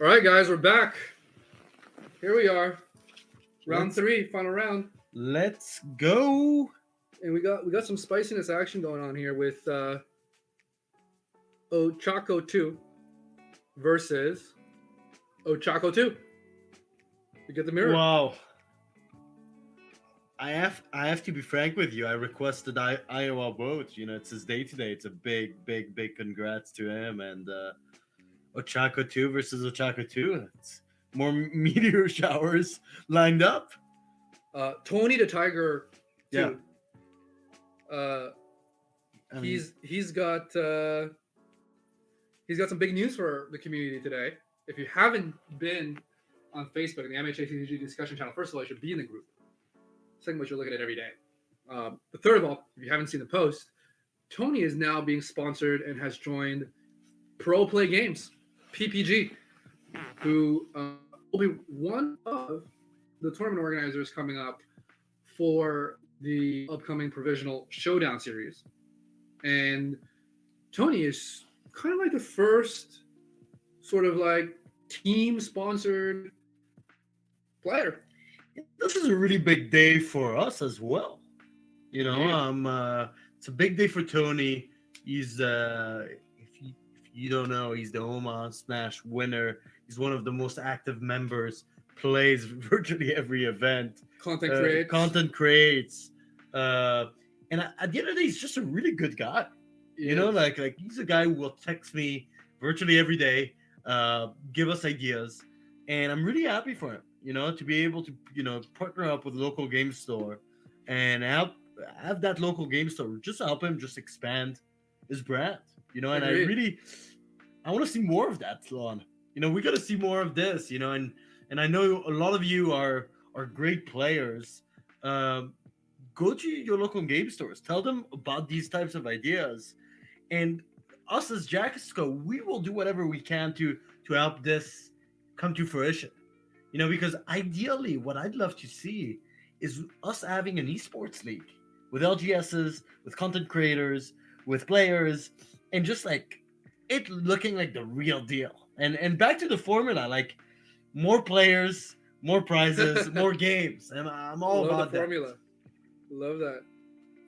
All right, guys, we're back. Here we are, round Let's three, final round, let's go. and we got some spiciness action going on here with Ochako Two versus Ochako Two. You get the mirror. Wow. I have to be frank with you. I requested Iowa vote. It's his day today. It's a big congrats to him and Ochako 2 versus Ochako 2. It's more meteor showers lined up. Tony the Tiger Yeah. Two. Uh, I mean, he's got some big news for the community today. If you haven't been on Facebook in the MHACG discussion channel, first of all, you should be in the group. Second, what you look at it every day. But third of all, if you haven't seen the post, Tony is now being sponsored and has joined Pro Play Games, PPG, who will be one of the tournament organizers coming up for the upcoming Provisional Showdown series. And Tony is kind of like the first sort of like team sponsored player. this is a really big day for us as well. Indeed. It's a big day for Tony. He's if you don't know, he's the Omaha Smash winner. He's one of the most active members. Plays virtually every event. Content creates. Content creates. And at the end of the day, he's just a really good guy. Like he's a guy who will text me virtually every day, give us ideas, and I'm really happy for him. To be able to partner up with a local game store and have that local game store just help him just expand his brand. And Agreed. I want to see more of that, Lon. We got to see more of this. And I know a lot of you are great players. Go to your local game stores, tell them about these types of ideas, and us as Jackasco, we will do whatever we can to help this come to fruition. Because ideally, what I'd love to see is us having an esports league with LGSs, with content creators, with players, and just like it looking like the real deal. And back to the formula, like more players, more prizes, more games. And I'm all Love about the that. formula. Love that.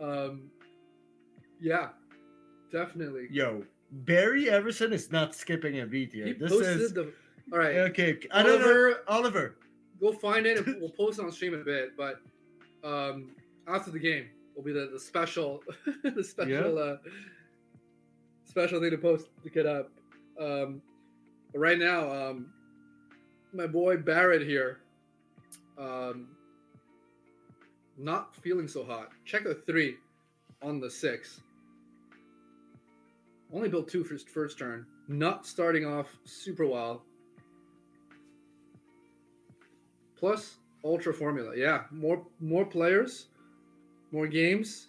Um, yeah, definitely. Yo, Barry Everson is not skipping a beat here. He This posted is the. All right, okay. I don't know, Oliver, Oliver. go find it. And we'll post it on stream in a bit. But after the game will be the special, the special, special thing to post to get up. But right now, my boy Barrett here, not feeling so hot. Check the 3 on the 6. Only built 2 for his first turn. Not starting off super well. Plus ultra formula. Yeah, more players, more games,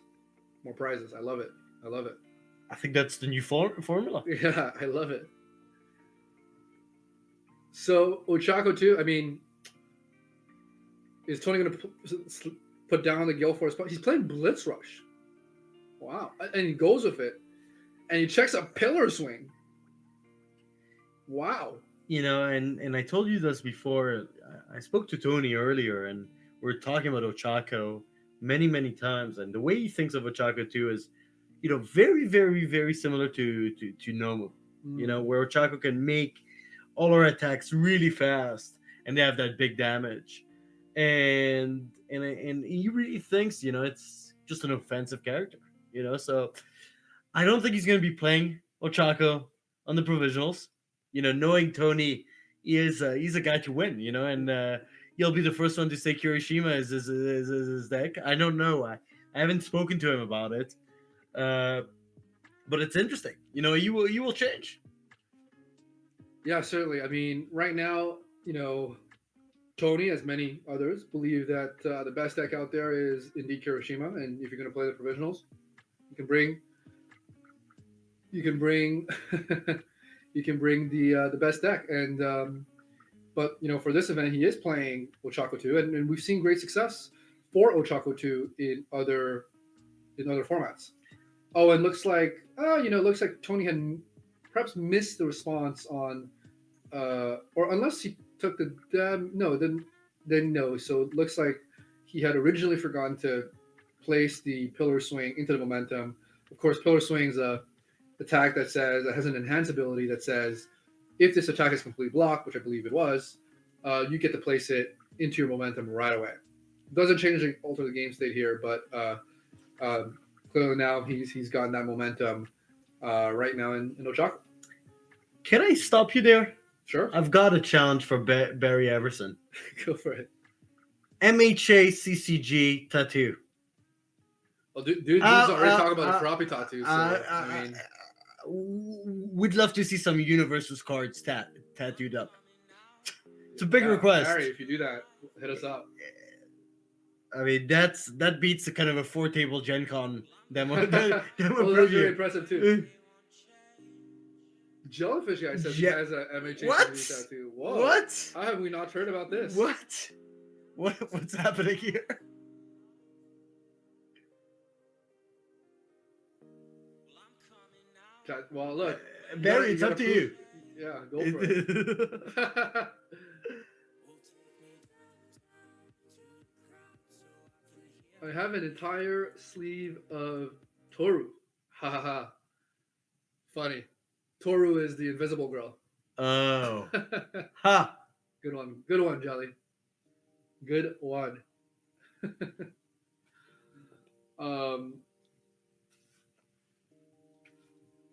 more prizes. I love it. I love it. I think that's the new formula. Yeah, I love it. So Ochako too. I mean, is Tony going to put down the Gale Force? He's playing Blitz Rush. Wow, and he goes with it, and he checks a Pillar Swing. Wow. And I told you this before. I spoke to Tony earlier, and we are talking about Ochako many times, and the way he thinks of Ochako too is, very similar to Nomu. Where Ochako can make all our attacks really fast, and they have that big damage, and he really thinks it's just an offensive character. So I don't think he's going to be playing Ochako on the provisionals. Knowing Tony, he's a guy to win. And he'll be the first one to say Kirishima is his deck. I don't know. I haven't spoken to him about it, but it's interesting. You will change. Yeah, certainly. I mean, right now, Tony, as many others, believe that the best deck out there is indeed Kirishima, and if you're going to play the provisionals, you can bring you can bring the best deck. And but for this event, he is playing Ochako 2, and we've seen great success for Ochako 2 in other formats. Oh, and looks like Tony had perhaps missed the response on or unless he took the no, then no. So it looks like he had originally forgotten to place the pillar swing into the momentum. Of course, pillar swing is a attack that has an enhance ability that says if this attack is completely blocked, which I believe it was, you get to place it into your momentum right away. Doesn't change the alter the game state here, but clearly now he's gotten that momentum right now in Ochako. Can I stop you there? Sure, I've got a challenge for Barry Everson. go for it. MHA CCG tattoo. Well, dude's already talking about a Farapi tattoo, so I mean, we'd love to see some Universal's cards tattooed up. It's a big request. Harry, if you do that, hit us up. I mean, that beats the kind of a 4-table Gen Con demo. Well, that's very impressive too. Jellyfish guy says he has a MHA tattoo. Whoa! What? How have we not heard about this? What's happening here? Well, look, Barry, it's up to you. Yeah, go for it. I have an entire sleeve of Toru. Ha ha ha. Funny. Toru is the invisible girl. Oh. Ha. Good one. Good one, Jelly. Good one.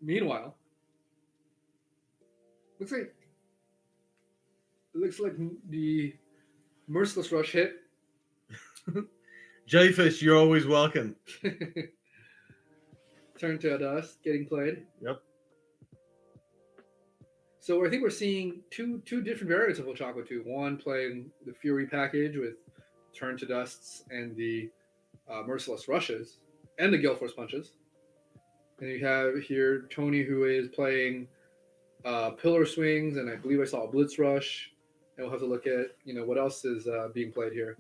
Meanwhile, looks like the Merciless Rush hit. Jellyfish, you're always welcome. Turn to dust, getting played. Yep. So I think we're seeing two different variants of Ochako 2. One playing the Fury package with Turn to Dusts and the Merciless Rushes and the Gale Force Punches. And you have here Tony, who is playing Pillar Swings, and I believe I saw a Blitz Rush. And we'll have to look at what else is being played here.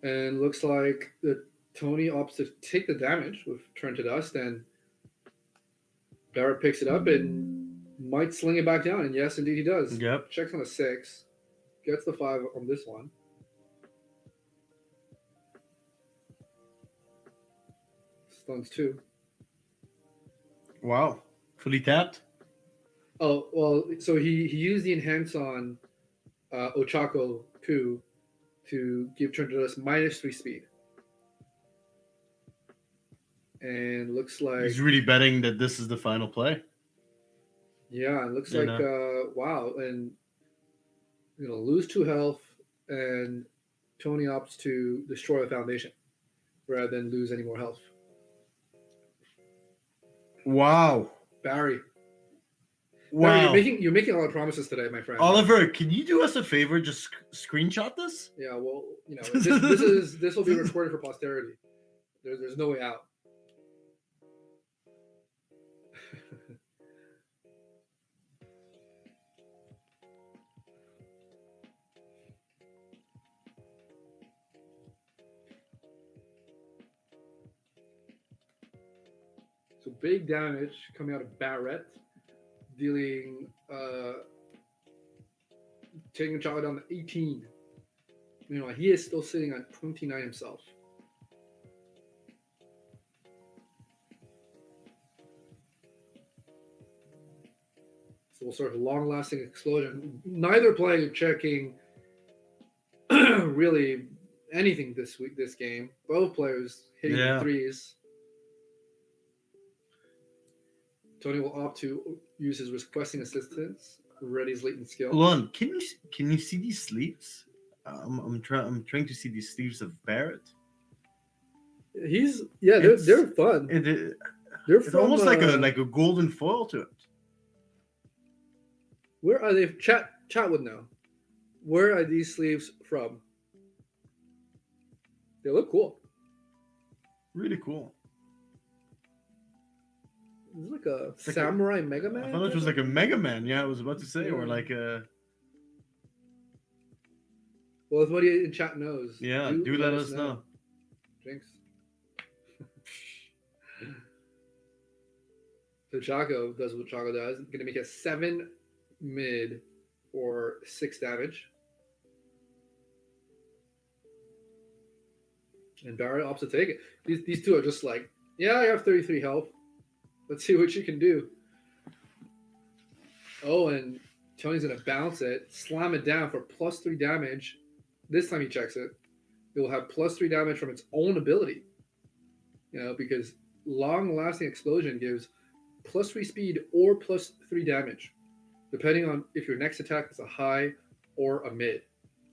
And looks like the Tony opts to take the damage with Turn to Dust, and Barrett picks it up and might sling it back down. And yes, indeed he does. Yep. Checks on a 6. Gets the 5 on this one. Stuns 2. Wow. Fully tapped? Oh, well, so he used the enhance on Ochako 2 to give Turn to Dust -3 speed. And looks like He's really betting that this is the final play. Yeah, it looks like wow, and lose 2 health, and Tony opts to destroy the foundation rather than lose any more health. Wow. Barry. Wow. Barry, you're making a lot of promises today, my friend. Oliver, can you do us a favor? Just screenshot this? Yeah, well, this will be recorded for posterity. There's no way out. So big damage coming out of Barrett, dealing taking Chaga down to 18. Meanwhile, he is still sitting at 29 himself. So we'll start a long-lasting explosion. Neither player checking really anything this game. Both players hitting the threes. Tony will opt to use his requesting assistance. Ready's latent skill. Lon, can you see these sleeves? I'm trying to see these sleeves of Barrett. They're fun. It's almost like a golden foil to it. Where are they? Chat would know. Where are these sleeves from? They look cool. Really cool. It's like a samurai Mega Man. I thought it was like a Mega Man. Yeah, I was about to say, or like a. Well, if somebody in chat knows, do let us know. Jinx. So Chaco does what Chaco does. Going to make a 7 mid or 6 damage. And Barrett opts to take it. These two are just like, yeah, I have 33 health. Let's see what you can do. Oh, and Tony's going to bounce it, slam it down for +3 damage. This time he checks it. It will have +3 damage from its own ability. Because long-lasting explosion gives +3 speed or +3 damage, depending on if your next attack is a high or a mid.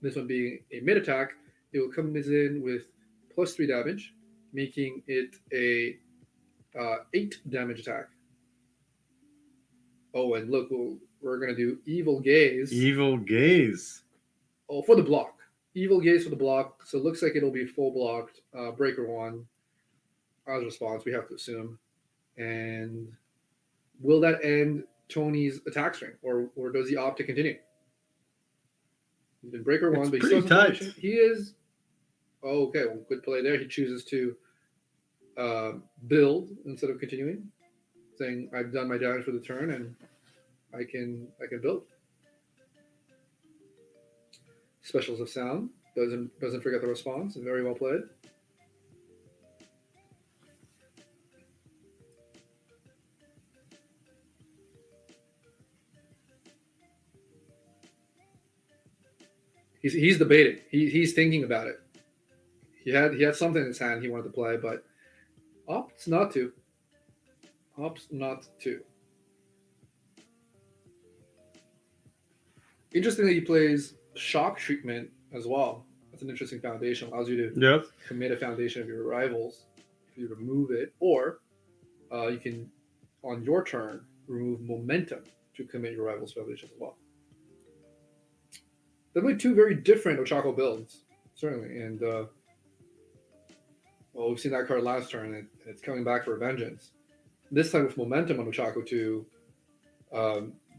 This one being a mid attack, it will come in with +3 damage, making it a 8 damage attack. Oh, and look, we're going to do Evil Gaze. Evil Gaze. Oh, for the block. Evil Gaze for the block. So it looks like it'll be full blocked. Breaker 1. As a response, we have to assume. And will that end Tony's attack string? Or does he opt to continue? He's been Breaker 1, but he's still tight. He is... Oh, okay. Well, good play there. He chooses to build instead of continuing, saying I've done my damage for the turn and I can build. Specials of sound doesn't forget the response. Very well played. He's debating. He's thinking about it. He had something in his hand he wanted to play, but opts not to. Interestingly, he plays shock treatment as well. That's an interesting foundation. Allows you to commit a foundation of your rivals if you remove it, or you can, on your turn, remove momentum to commit your rival's foundation as well. Definitely two very different Ochako builds, certainly. And we've seen that card last turn, and it's coming back for vengeance. This time with momentum on Ochako 2,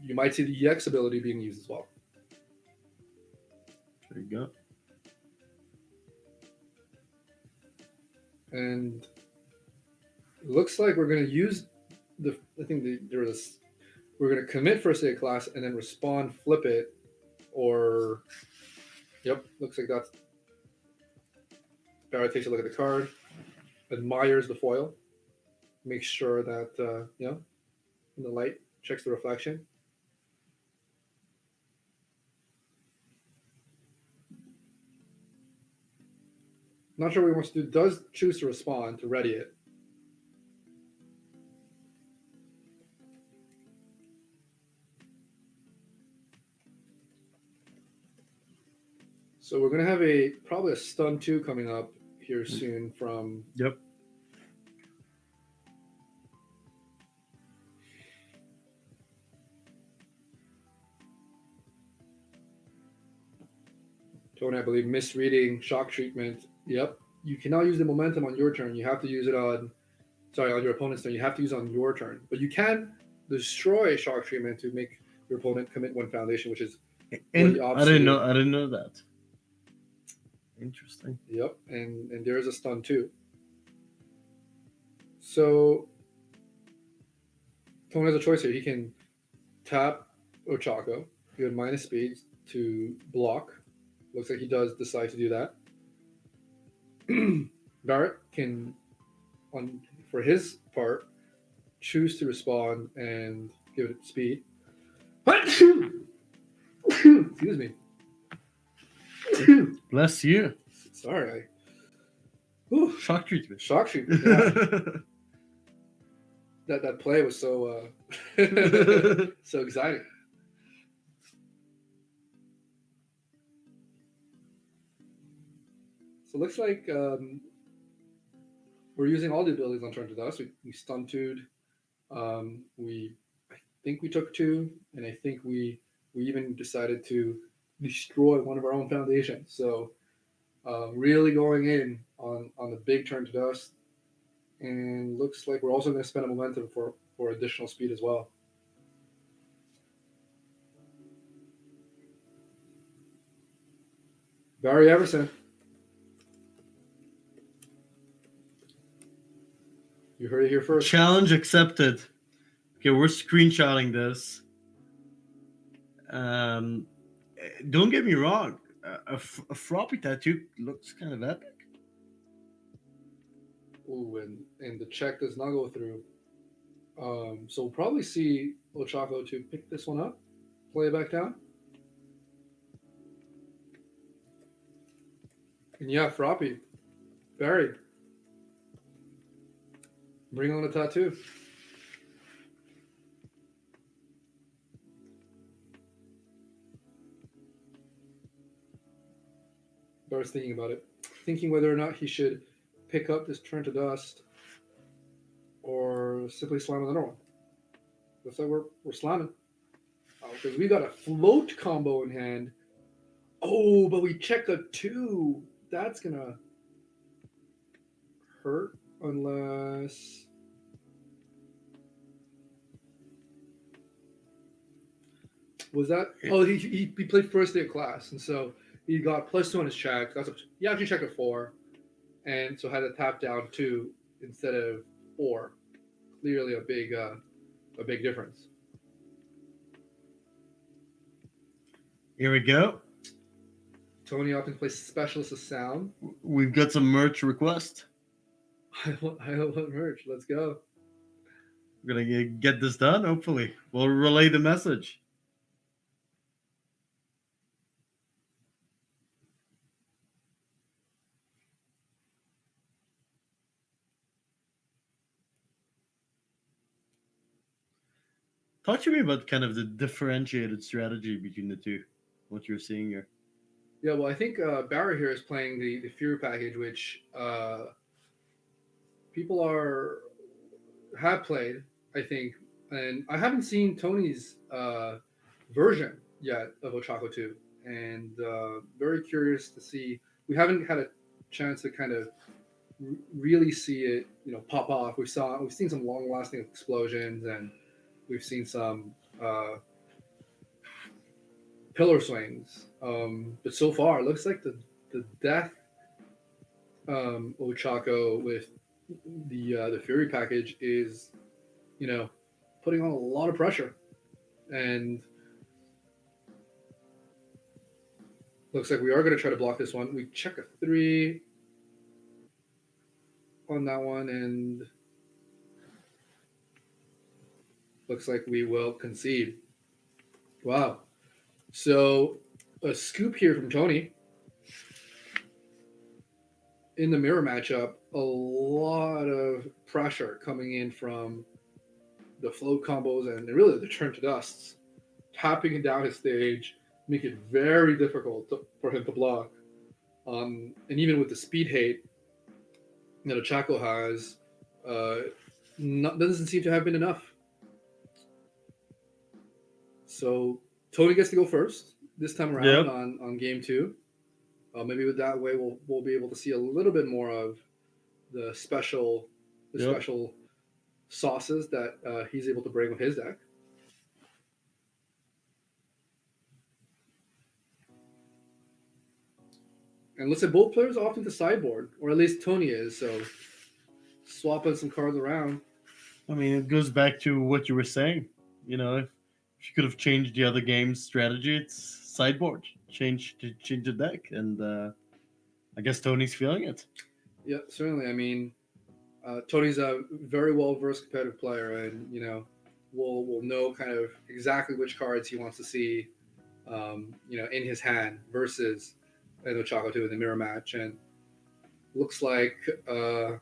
you might see the EX ability being used as well. There you go. And it looks like we're going to use we're going to commit first aid class and then respond, flip it, or looks like that's. Barrett takes a look at the card, admires the foil, makes sure that in the light, checks the reflection. Not sure what he wants to do. Does choose to respond to ready it. So we're going to have probably a stun 2 coming up here soon from... Yep. Tony, I believe, misreading shock treatment. Yep. You cannot use the momentum on your turn. You have to use it on your opponent's turn. You have to use it on your turn. But you can destroy shock treatment to make your opponent commit 1 foundation, which is... And I didn't know that. Interesting. Yep, and there's a stun too. So Tony has a choice here. He can tap Ochako, give minus speed to block. Looks like he does decide to do that. Barrett can, for his part, choose to respond and give it speed. Excuse me. Bless you. Sorry. Shock treatment. Shock treatment. Yeah. that play was so so exciting. So it looks like we're using all the abilities on turn to dust. We stun 2'd. I think we took 2, and I think we even decided to destroy one of our own foundations. So really going in on the big turn to dust, and looks like we're also going to spend a momentum for additional speed as well. Barry Everson. it here first. Challenge accepted. Okay, we're screenshotting this. Don't get me wrong. A floppy tattoo looks kind of epic. Ooh, and the check does not go through. So we'll probably see Ochako to pick this one up, play it back down. And yeah, Froppy, Barry, bring on the tattoo. Barry's thinking about it, thinking whether or not he should pick up this Turn to Dust or simply slam another one. Looks like we're slamming. Because we got a float combo in hand. Oh, but we check a 2. That's gonna hurt unless. Was that? Oh, he played first day of class, and so he got +2 on his check. He actually checked a 4, and so had to tap down 2 instead of 4. Clearly a big difference. Here we go. Tony opting to play Specialist of Sound. We've got some merch request. I want merch. Let's go. We're gonna get this done. Hopefully, we'll relay the message. Talk to me about kind of the differentiated strategy between the two. What you're seeing here. Yeah, well, I think Barry here is playing the Fury package, which people have played, I think, and I haven't seen Tony's version yet of Ochako 2, and very curious to see. We haven't had a chance to kind of really see it, pop off. We've seen some long-lasting explosions, and we've seen some pillar swings. But so far, it looks like the death Ochako with the Fury package is, putting on a lot of pressure, and looks like we are going to try to block this one. We check a 3 on that one, and looks like we will concede. Wow. So a scoop here from Tony. In the mirror matchup, a lot of pressure coming in from the float combos and really the Turn to Dusts, tapping down his stage, make it very difficult for him to block. And even with the speed hate that Ochako has, doesn't seem to have been enough. So Tony gets to go first this time around on game 2. Maybe with that way we'll be able to see a little bit more of the special sauces that he's able to bring with his deck. And let's say both players are often to sideboard, or at least Tony is, so swapping some cards around. I mean, it goes back to what you were saying. If you could have changed the other game's strategy, it's sideboard. Change the deck, and I guess Tony's feeling it. Yeah, certainly. I mean, Tony's a very well-versed competitive player, and will know kind of exactly which cards he wants to see, in his hand versus Ochako 2 in the mirror match. And looks like I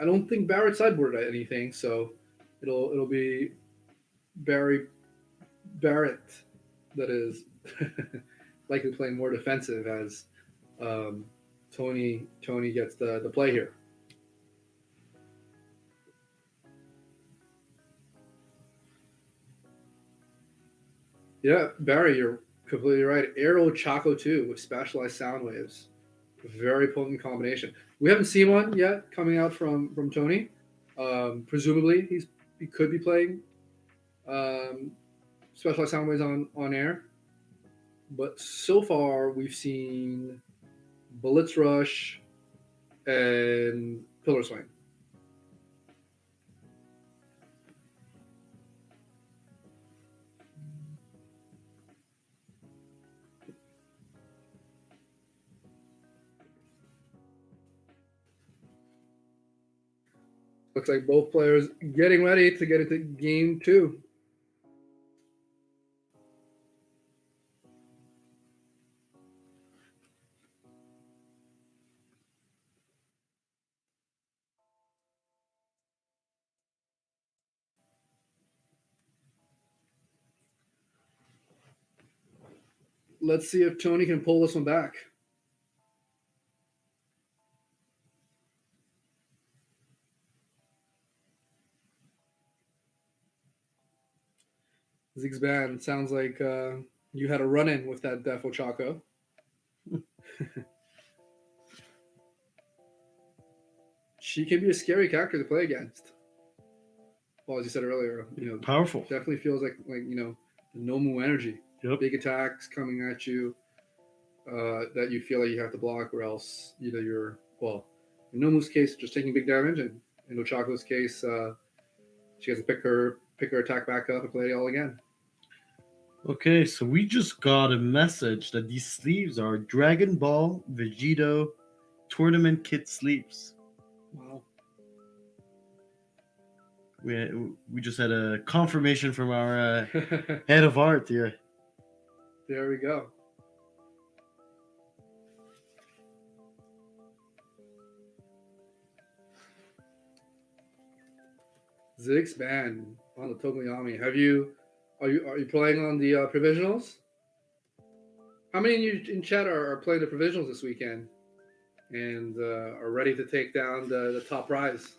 don't think Barrett sideboarded anything, so it'll be Barrett that is likely playing more defensive as Tony gets the play here. Yeah, Barry, you're completely right. Aero Ochako 2 with specialized sound waves. Very potent combination. We haven't seen one yet coming out from Tony. Presumably he could be playing specialized sound waves on air. But so far we've seen Blitz Rush and Pillar Swing. Looks like both players getting ready to get into game two. Let's see if Tony can pull this one back. Zigzban, sounds like you had a run-in with that Defo Chaco. She can be a scary character to play against. Well, as you said earlier, Powerful. Definitely feels like the Nomu energy. Yep. Big attacks coming at you that you feel like you have to block, or else either you're in Nomu's case just taking big damage, and in Ochako's case, she has to pick her attack back up and play it all again. Okay, so we just got a message that these sleeves are Dragon Ball Vegito Tournament Kit sleeves. Wow. We just had a confirmation from our head of art here. There we go. Zigzban on the Tomoyami. Are you playing on the provisionals? How many of you in chat are playing the provisionals this weekend and are ready to take down the top prize?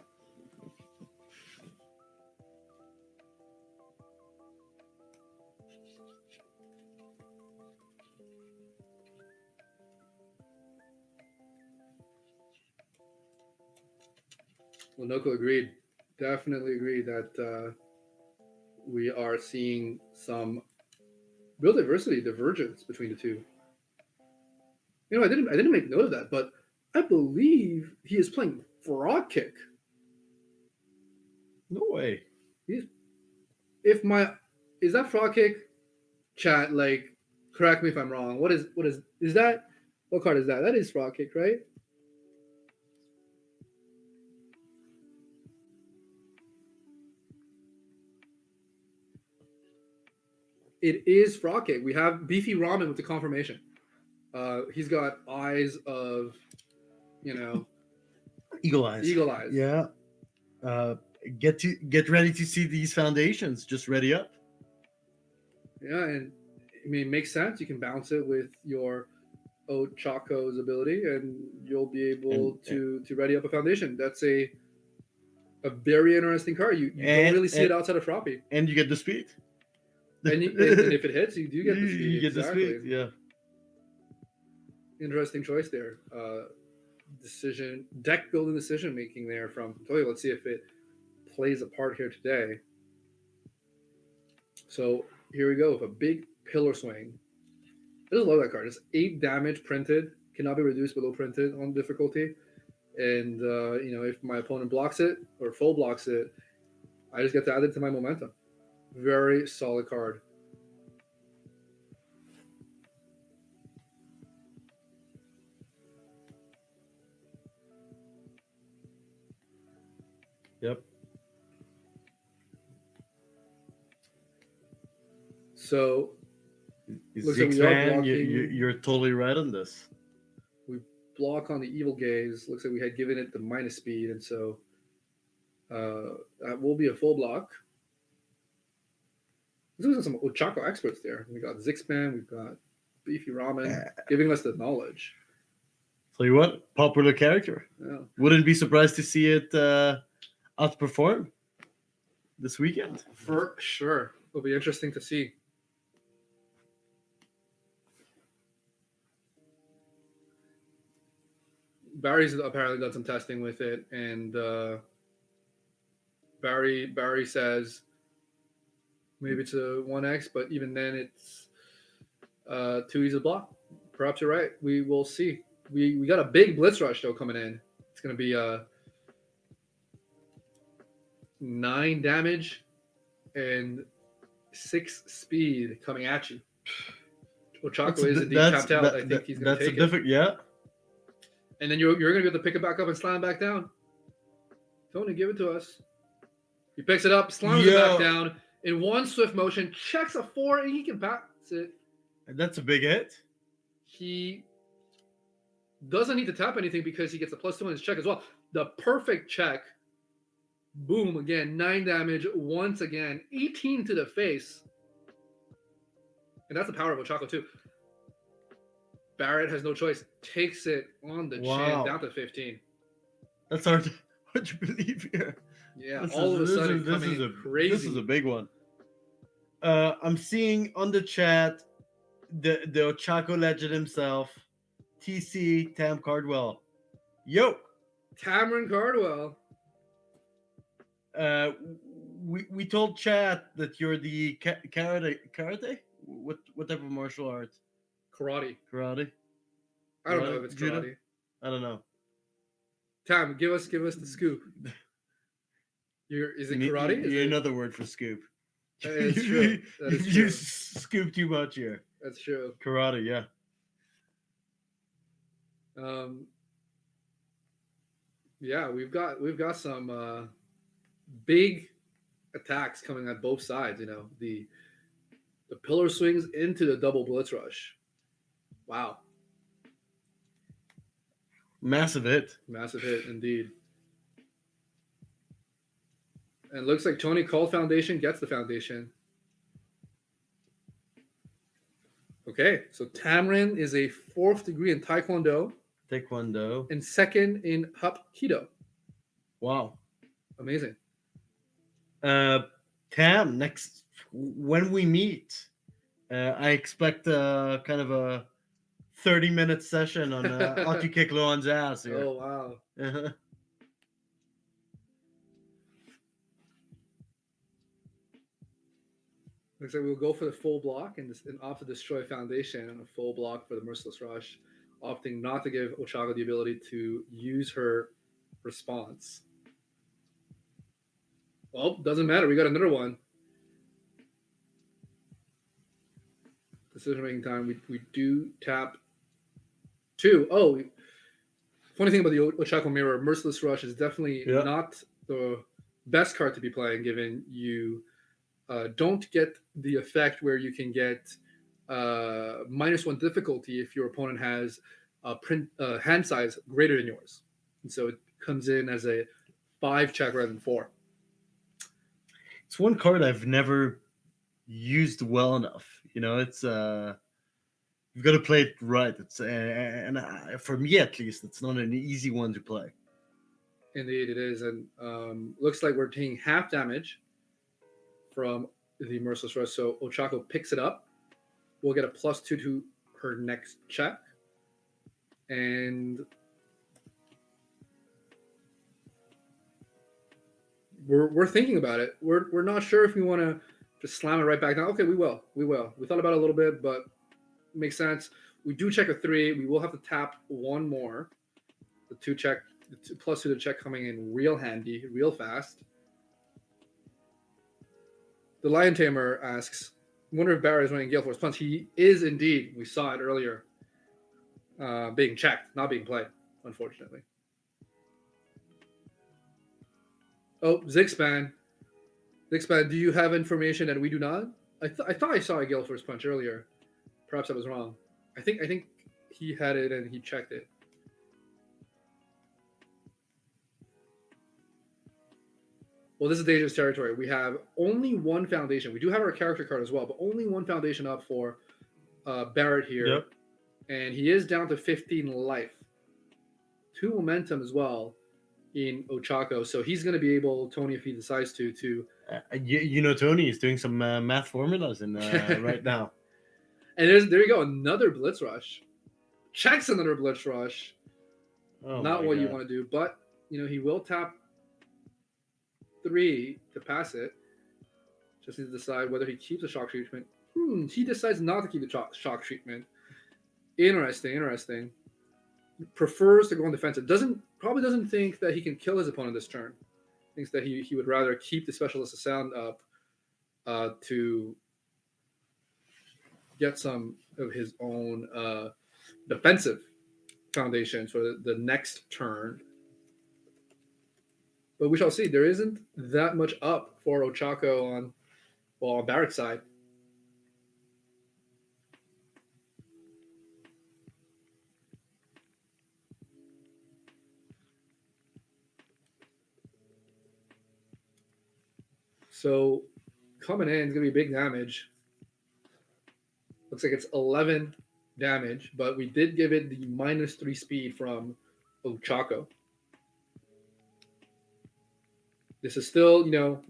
Well, Noko agreed. Definitely agreed that we are seeing some real divergence between the two. I didn't make note of that, but I believe he is playing Frog Kick. No way. Is that Frog Kick? Chat, correct me if I'm wrong. What is that? What card is that? That is Frog Kick, right? It is Frog Kick. We have Beefy Ramen with the confirmation. He's got eyes of, eagle eyes. Eagle eyes. Yeah. Get ready to see these foundations. Just ready up. Yeah, and it makes sense. You can bounce it with your Ochako's ability, and you'll be able to ready up a foundation. That's a very interesting card. You don't really see it outside of Froppy. And you get the speed. And if it hits, you do get the speed. You get the speed, yeah. Interesting choice there. Deck building decision making there from Toyo. Let's see if it plays a part here today. So here we go with a big pillar swing. I just love that card. It's 8 damage printed, cannot be reduced below printed on difficulty. And if my opponent blocks it or full blocks it, I just get to add it to my momentum. Very solid card. Yep. So, Zigzban, you're totally right on this. We block on the Evil Gaze. Looks like we had given it the minus speed, and so that will be a full block. There's some Ochako experts there. We got Zigzban, we've got Beefy Ramen, giving us the knowledge. Tell you what, popular character. Yeah. Wouldn't be surprised to see it outperform this weekend. For sure. It'll be interesting to see. Barry's apparently done some testing with it, and Barry says maybe it's a 1x, but even then it's too easy to block. Perhaps you're right. We will see. We got a big blitz rush though coming in. It's going to be 9 damage and 6 speed coming at you. Ochako is indeed tapped out. I think he's going to take it. Yeah. And then you're going to be able to pick it back up and slam back down. Tony, give it to us. He picks it up, slams it Yo. back down in one swift motion, checks a 4, and he can pass it. That's a big hit. He doesn't need to tap anything because he gets a +2 on his check as well. The perfect check. Boom, again, 9 damage once again, 18 to the face. And that's the power of Ochako too. Barrett has no choice, takes it on the chin, down to 15. That's hard to believe here. Yeah, all of a sudden this is crazy. This is a big one. I'm seeing on the chat the Ochako legend himself, TC Tam Cardwell. Yo, Cameron Cardwell. We told chat that you're the karate. What type of martial arts? Karate. I don't know if it's judo? karate. I don't know. Tam, give us the scoop. Is it karate? You're another word for scoop. That is true. You scoop too much here. That's true. Karate, yeah. Yeah, we've got some big attacks coming on both sides. You know, the pillar swings into the double blitz rush. Wow. Massive hit indeed. And looks like Tony called foundation, gets the foundation. Okay, so Tamrin is a 4th degree in Taekwondo. And 2nd in Hapkido. Wow. Amazing. Tam, next when we meet, I expect kind of a 30-minute session on Aki Kick Loan's ass here. Oh, wow. Looks like we'll go for the full block and opt to destroy foundation and a full block for the merciless rush, opting not to give Ochako the ability to use her response. Well, doesn't matter. We got another one. Decision making time. We do tap 2. Oh, funny thing about the Ochako Mirror, Merciless Rush is definitely not the best card to be playing, given you don't get the effect where you can get -1 difficulty if your opponent has a hand size greater than yours. And so it comes in as a 5 check rather than 4. It's one card I've never used well enough. You know, it's you've got to play it right. It's and for me at least, it's not an easy one to play. Indeed, it is, and looks like we're taking half damage from the Merciless Rush. So Ochako picks it up. We'll get a +2 to her next check, and we're thinking about it. We're not sure if we want to just slam it right back down. Okay, we will. We thought about it a little bit, but it makes sense. We do check a 3. We will have to tap 1 more. The 2 check, the +2 to check coming in real handy, real fast. The Lion Tamer asks, I wonder if Barry is running Gale Force Punch. He is indeed. We saw it earlier. Being checked, not being played, unfortunately. Oh, Zixpan. Zixpan, do you have information that we do not? I thought I saw a Gale Force Punch earlier. Perhaps I was wrong. I think he had it and he checked it. Well, this is dangerous territory. We have only 1 foundation. We do have our character card as well, but only 1 foundation up for Barrett here. Yep. And he is down to 15 life. 2 momentum as well in Ochako. So he's going to be able, Tony, if he decides to you know, Tony is doing some math formulas right now. And there you go, another Blitz Rush. Checks another Blitz Rush. Oh, not what you want to do, but you know he will tap 3 to pass it. Just needs to decide whether he keeps the shock treatment. He decides not to keep the shock treatment. Interesting. He prefers to go on defensive. Probably doesn't think that he can kill his opponent this turn. Thinks that he would rather keep the Specialist of Sound up to get some of his own defensive foundations for the next turn. but we shall see. There isn't that much up for Ochako on Barrett's side. So coming in is gonna be big damage. Looks like it's 11 damage, but we did give it the -3 speed from Ochako. This is still, oh,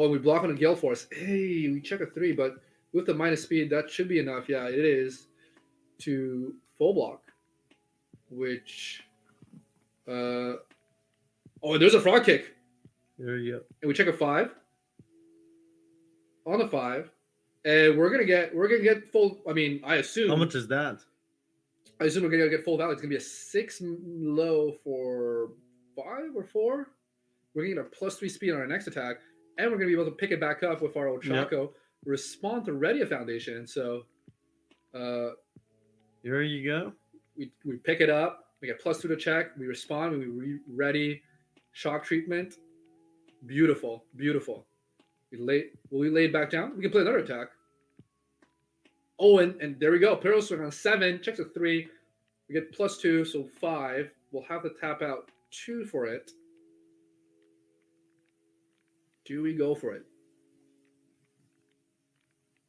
and we block on a Gale Force. Hey, we check a 3, but with the minus speed, that should be enough. Yeah, it is to full block, which, oh, and there's a frog kick. There you go. And we check a 5 on the 5, and we're gonna get full. I mean, I assume. How much is that? I assume we're gonna get full value. It's gonna be a 6 low for 5 or 4. We're gonna get a +3 speed on our next attack, and we're gonna be able to pick it back up with our Ochako. Respond to ready a foundation. So, there you go. We pick it up. We get +2 to check. We respond. We ready shock treatment. Beautiful, beautiful. Will we lay it back down? We can play another attack. Oh, and there we go. Pyro swing on 7, checks a 3. We get +2, so 5. We'll have to tap out 2 for it. Do we go for it?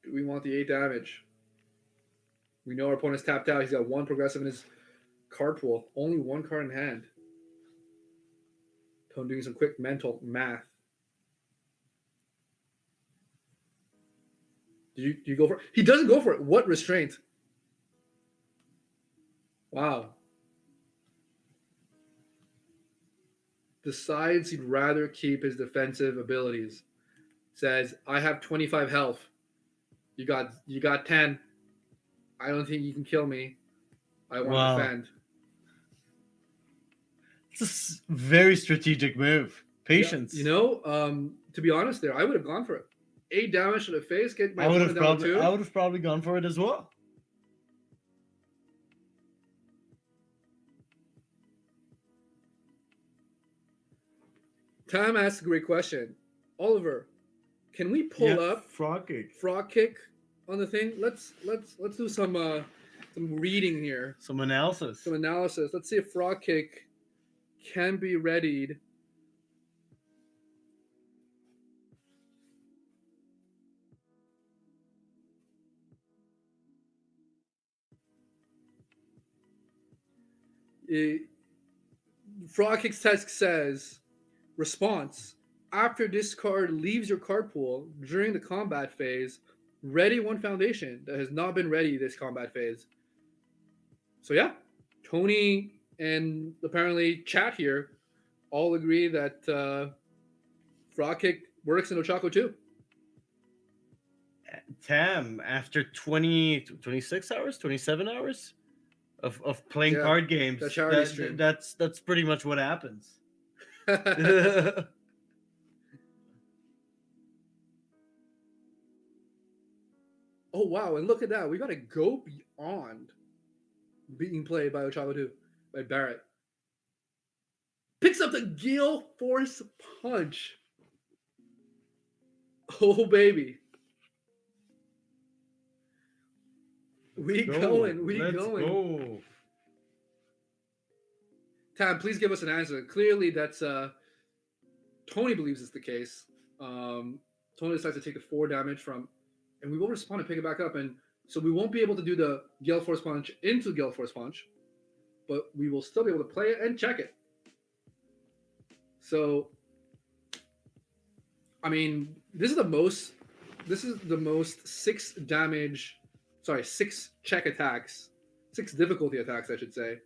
Do we want the 8 damage? We know our opponent's tapped out. He's got 1 progressive in his card pool. Only 1 card in hand. So I'm doing some quick mental math. Do you go for it? He doesn't go for it. What restraint? Wow. Decides he'd rather keep his defensive abilities. Says, I have 25 health. You got 10. I don't think you can kill me. I want to defend. It's a very strategic move. Patience. Yeah, to be honest there, I would have gone for it. 8 damage to the face, get my opponent down to 2. I would have probably gone for it as well. Tam asks a great question. Oliver, can we pull up frog kick on the thing? Let's do some reading here. Some analysis. Let's see if frog kick can be readied. Frog kick's test says response. After this card leaves your card pool during the combat phase, ready 1 foundation that has not been ready this combat phase. So yeah, Tony and apparently chat here all agree that frog kick works in Ochako too. Tam, after 26 hours, 27 hours of playing card games, that's pretty much what happens. Oh wow, and look at that. We gotta go beyond being played by Ochako 2, by Barrett. Picks up the Gale Force Punch. Oh baby. We going. Go. Tam, please give us an answer. Clearly, that's Tony believes it's the case. Tony decides to take the 4 damage from, and we will respond and pick it back up, and so we won't be able to do the Gale Force Punch into Gale Force Punch, but we will still be able to play it and check it. So, I mean, this is the most 6 check attacks, 6 difficulty attacks, I should say,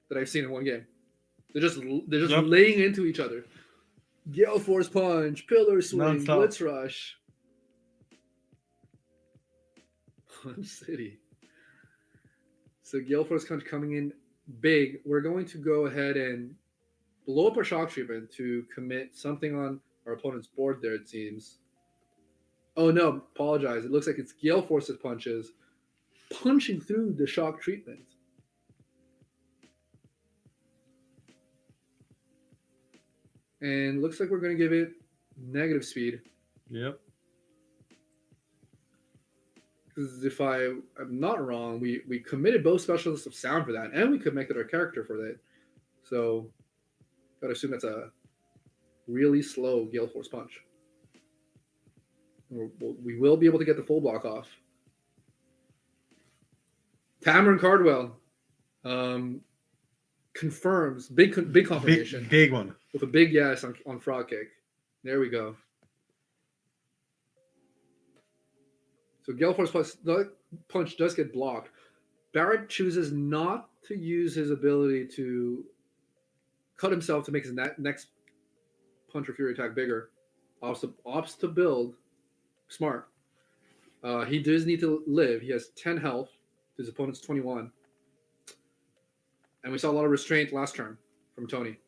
that I've seen in one game. They're just laying into each other. Gale Force Punch, Pillar Swing, Non-stop. Blitz Rush. One City. So Gale Force Punch coming in big. We're going to go ahead and blow up our shock treatment to commit something on our opponent's board there, it seems. Oh no, apologize. It looks like it's Gale Force's punches punching through the shock treatment. And looks like we're going to give it negative speed. Yep. Because if I'm not wrong, we committed both specialists of sound for that, and we could make it our character for that. So, gotta assume that's a really slow Gale Force Punch. We will be able to get the full block off. Cameron Cardwell confirms big confirmation Big one. with a big yes on Frog Kick. There we go. So Gale Force Punch does get blocked. Barrett chooses not to use his ability to cut himself to make his next punch or fury attack bigger. Opts to build. Smart. He does need to live. He has 10 health. His opponent's 21. And we saw a lot of restraint last turn from Tony.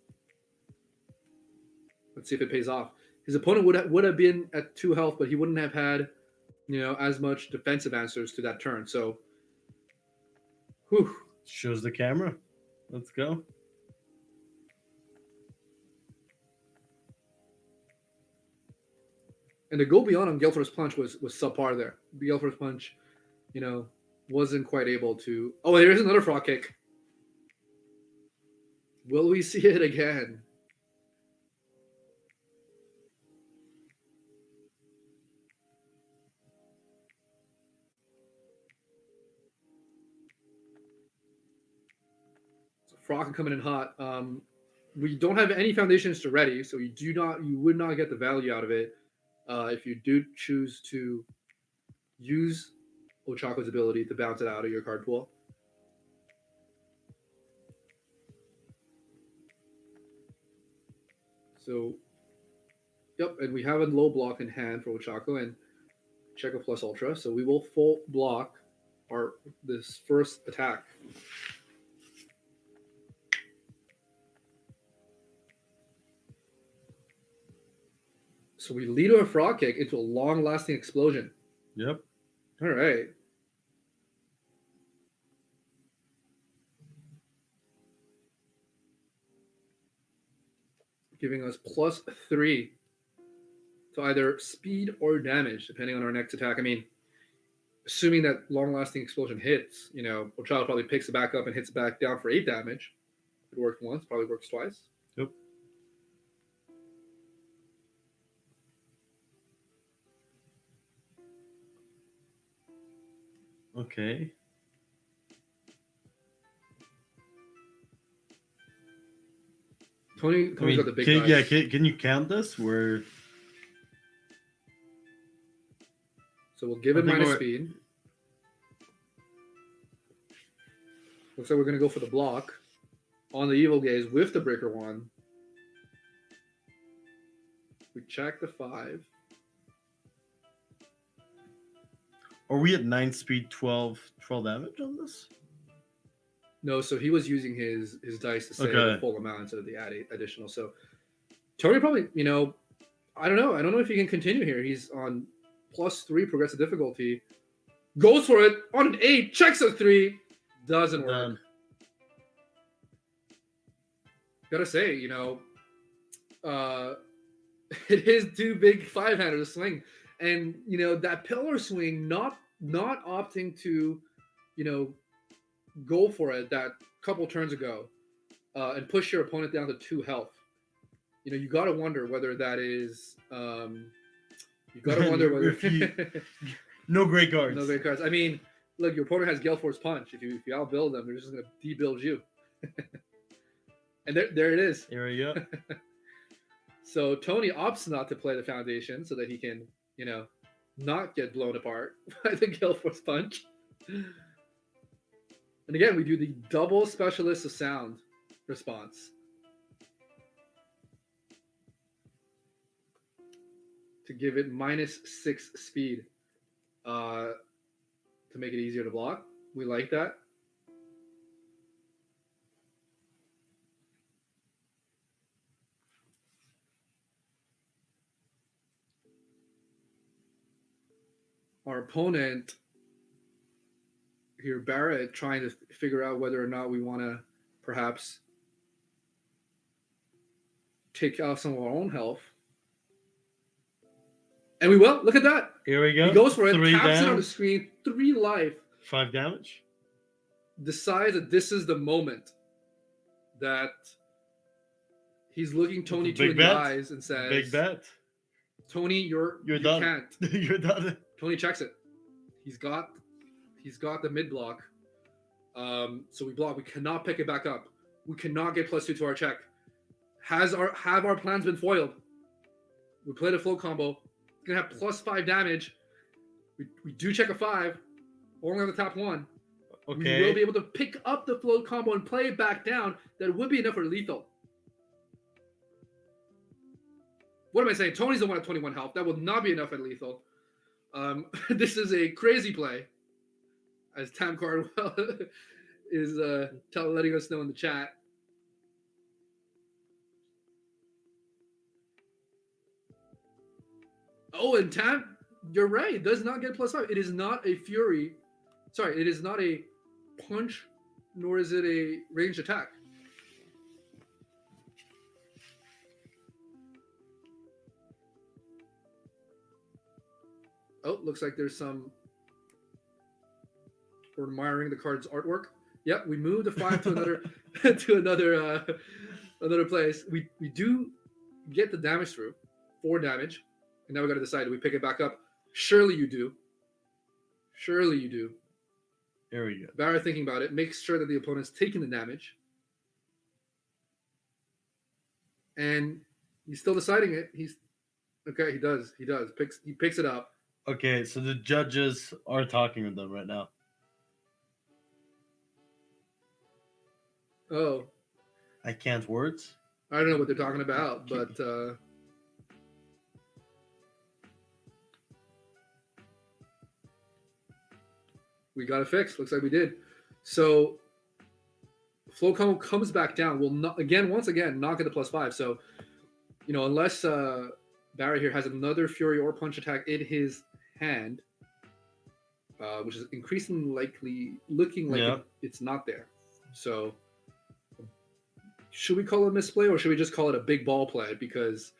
Let's see if it pays off. His opponent would have been at 2 health, but he wouldn't have had, as much defensive answers to that turn. So, whew. Shows the camera. Let's go. And to go beyond on Gale Force Punch was subpar there. Gale Force Punch, wasn't quite able to. Oh, there's another Frog Kick. Will we see it again? So Frog coming in hot. We don't have any foundations to ready, so you would not get the value out of it if you do choose to use Ochako's ability to bounce it out of your card pool. So, yep, and we have a low block in hand for Ochako and Checo plus Ultra, so we will full block this first attack. So we lead to a Frog Kick into a long-lasting explosion. Yep. All right. Giving us +3 to either speed or damage, depending on our next attack. I mean, assuming that long-lasting explosion hits, Ochako probably picks it back up and hits it back down for 8 damage. It worked once, probably works twice. Yep. Okay. Tony's got the big dice. Yeah, can you count this? Where? So we'll give it minus speed. Looks like we're going to go for the block on the Evil Gaze with the Breaker Wand. We check the 5. Are we at 9 speed, 12 damage on this? No, so he was using his dice to say the full amount instead of the additional. So Tony probably, I don't know. I don't know if he can continue here. He's on +3 progressive difficulty. Goes for it on an 8, checks a 3. Doesn't work. Gotta say, it is too big 5-hander to swing. And, that pillar swing, not opting to, go for it that couple turns ago and push your opponent down to 2 health. You got to wonder whether that is. You got to wonder whether. No great cards. No great cards. I mean, look, your opponent has Gale Force Punch. If you outbuild them, they're just going to debuild you. And there it is. Here we go. So Tony opts not to play the foundation so that he can, not get blown apart by the Gale Force Punch. And again, we do the double specialist of sound response. To give it -6 speed to make it easier to block. We like that. Our opponent here, Barrett, trying to figure out whether or not we want to perhaps take out some of our own health. And we will. Look at that. Here we go. He goes for it, 3 taps it down, on the screen, 3 life. 5 damage. Decides that this is the moment that he's looking Tony Big in the bet. eyes and says, Big bet. Tony, you done. can't. You're done. Tony checks it. He's got the mid block. So we block. We cannot pick it back up. We cannot get +2 to our check. Have our plans been foiled? We played a flow combo. It's gonna have +5 damage. We do check a 5, only on the top 1. Okay. We will be able to pick up the flow combo and play it back down. That would be enough for lethal. What am I saying? Tony's the one at 21 health. That will not be enough at lethal. This is a crazy play, as Tam Cardwell is letting us know in the chat. Oh, and Tam, you're right. It does not get +5. It is not a Fury. Sorry, it is not a punch, nor is it a ranged attack. Oh, looks like there's some. We're admiring the card's artwork. Yep, we moved the 5 to another another place. We do get the damage through, 4 damage, and now we got to decide: do we pick it back up? Surely you do. Surely you do. There we go. Barra thinking about it, makes sure that the opponent's taking the damage, and he's still deciding it. He's okay. He does. He picks it up. Okay, so the judges are talking with them right now. Oh, I can't words. I don't know what they're talking about, but we got it fixed. Looks like we did. So flow combo comes back down. We'll not once again not get the +5. So unless Barry here has another Fury or Punch attack in his hand, which is increasingly likely, looking like it's not there. So should we call it a misplay, or should we just call it a big ball play? Because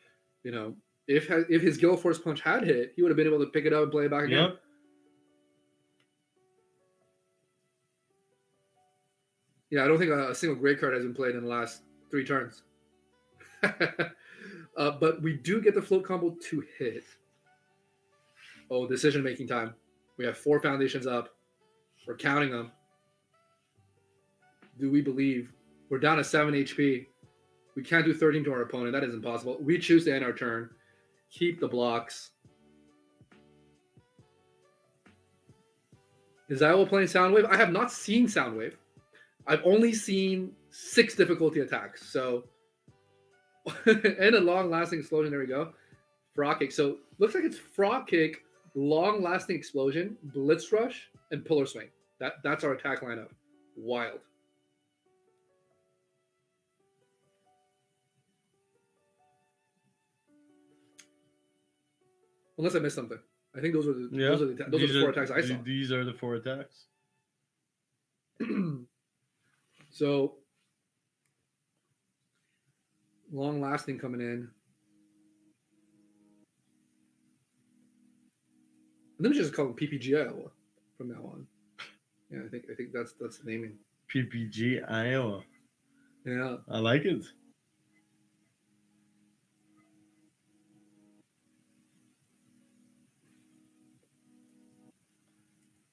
if his Gale Force Punch had hit, he would have been able to pick it up and play it back again. Yep. Yeah, I don't think a single great card has been played in the last 3 turns. But we do get the float combo to hit. Oh, decision-making time. We have 4 foundations up. We're counting them. Do we believe? We're down to 7 HP. We can't do 13 to our opponent. That is impossible. We choose to end our turn. Keep the blocks. Is Iowa playing Soundwave? I have not seen Soundwave. I've only seen 6 difficulty attacks. So, and a long-lasting explosion. There we go. Frog kick. So, looks like it's frog kick, long-lasting explosion, blitz rush, and pillar swing. That's our attack lineup. Wild. Unless I missed something. I think those are the 4 attacks I saw. These are the 4 attacks. So, long lasting coming in. Let me just call him PPG Iowa from now on. Yeah, I think that's the naming. PPG Iowa. Yeah, I like it.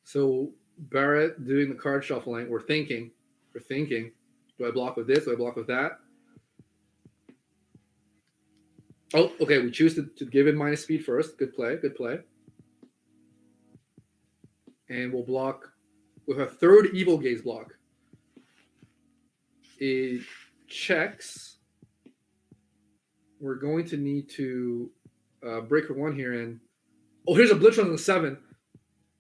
So Barrett doing the card shuffling. We're thinking. Do I block with this? Do I block with that? Oh, okay. We choose to give him minus speed first. Good play. And we'll block with a 3rd Evil Gaze block. It checks. We're going to need to break for 1 here. And here's a Blitz on the 7.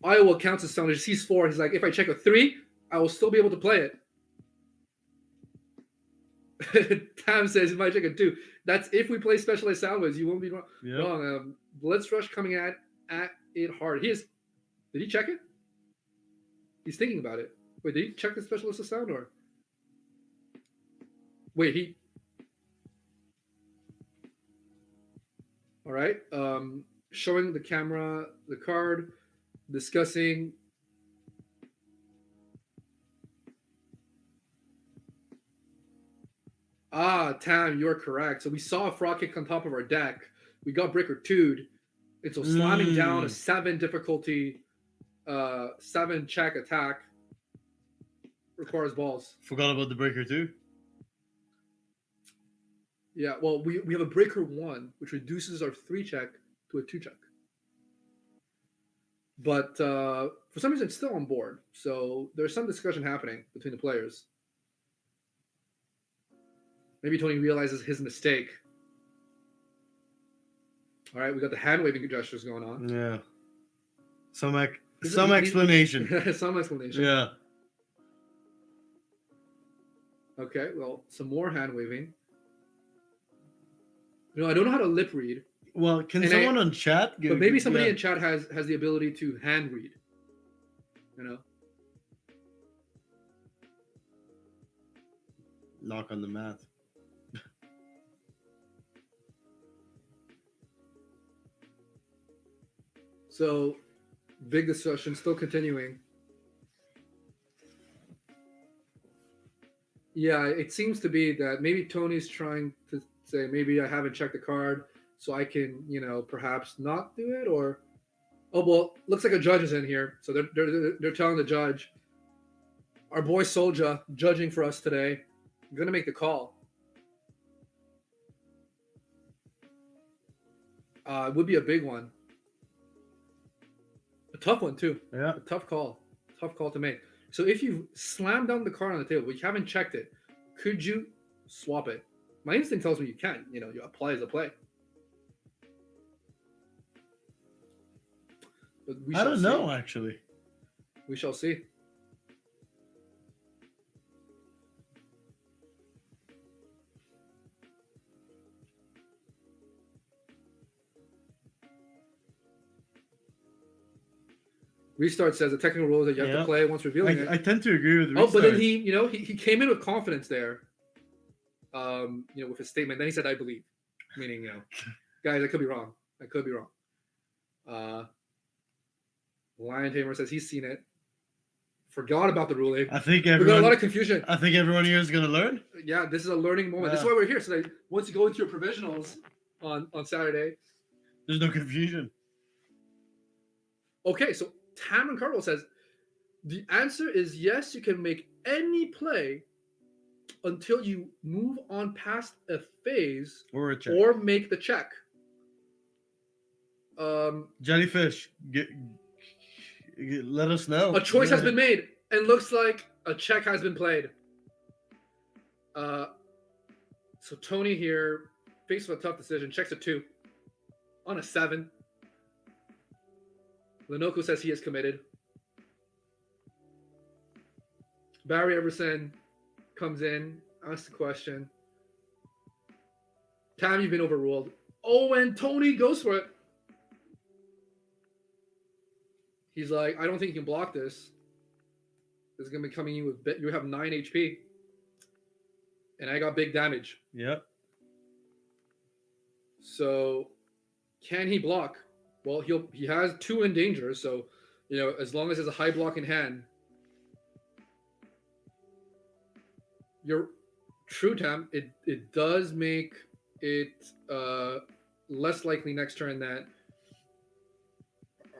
Iowa counts as sound. He sees 4. He's like, if I check a 3, I will still be able to play it. Tam says he might check a 2. That's if we play specialized soundwaves. You won't be wrong. Blitz rush coming at it hard. Did he check it? He's thinking about it. Wait, did he check the specialist of sound or? Wait, All right. Showing the camera the card, discussing. Tam, you're correct. So we saw a frog kick on top of our deck. We got Breaker 2'd. And so slamming down a 7 difficulty, 7 check attack requires balls. Forgot about the breaker too. Yeah, well, we have a Breaker 1, which reduces our 3 check to a 2 check. But for some reason, it's still on board. So there's some discussion happening between the players. Maybe Tony realizes his mistake. All right, we got the hand waving gestures going on. Yeah. Some explanation. Some explanation. Yeah. Okay, well, some more hand waving. I don't know how to lip read. Well, can someone on chat? But maybe somebody in chat has the ability to hand read. Knock on the mat. So, big discussion still continuing. Yeah, it seems to be that maybe Tony's trying to say maybe I haven't checked the card, so I can perhaps not do it, or looks like a judge is in here, so they're telling the judge, our boy Soldier judging for us today, I'm gonna make the call. It would be a big one. A tough one too. Yeah. A tough call to make. So if you slam down the card on the table, but you haven't checked it, could you swap it? My instinct tells me you can. You apply as a play. But I don't know, actually. We shall see. Restart says the technical rule is that you have to play once revealing it. I tend to agree with Restart. But then he came in with confidence there. With his statement. Then he said, "I believe," meaning guys, I could be wrong. Lion Tamer says he's seen it. Forgot about the ruling. I think we got a lot of confusion. I think everyone here is gonna learn. Yeah, this is a learning moment. This is why we're here. So that once you go into your provisionals on Saturday, there's no confusion. Okay, so Tamron Cardwell says the answer is yes. You can make any play until you move on past a phase or a check, or make the check. Jellyfish, let us know. A choice has been made, and looks like a check has been played. So Tony here, faced with a tough decision, checks a 2 on a 7. Lenoco says he is committed. Barry Everson comes in, asks the question. Tam, you've been overruled. Oh, and Tony goes for it. He's like, I don't think you can block this. This is going to be coming in with, you have 9 HP. And I got big damage. Yep. So, can he block? Well, he has 2 in danger, so, as long as there's a high block in hand. You're true, Tam. It does make it less likely next turn that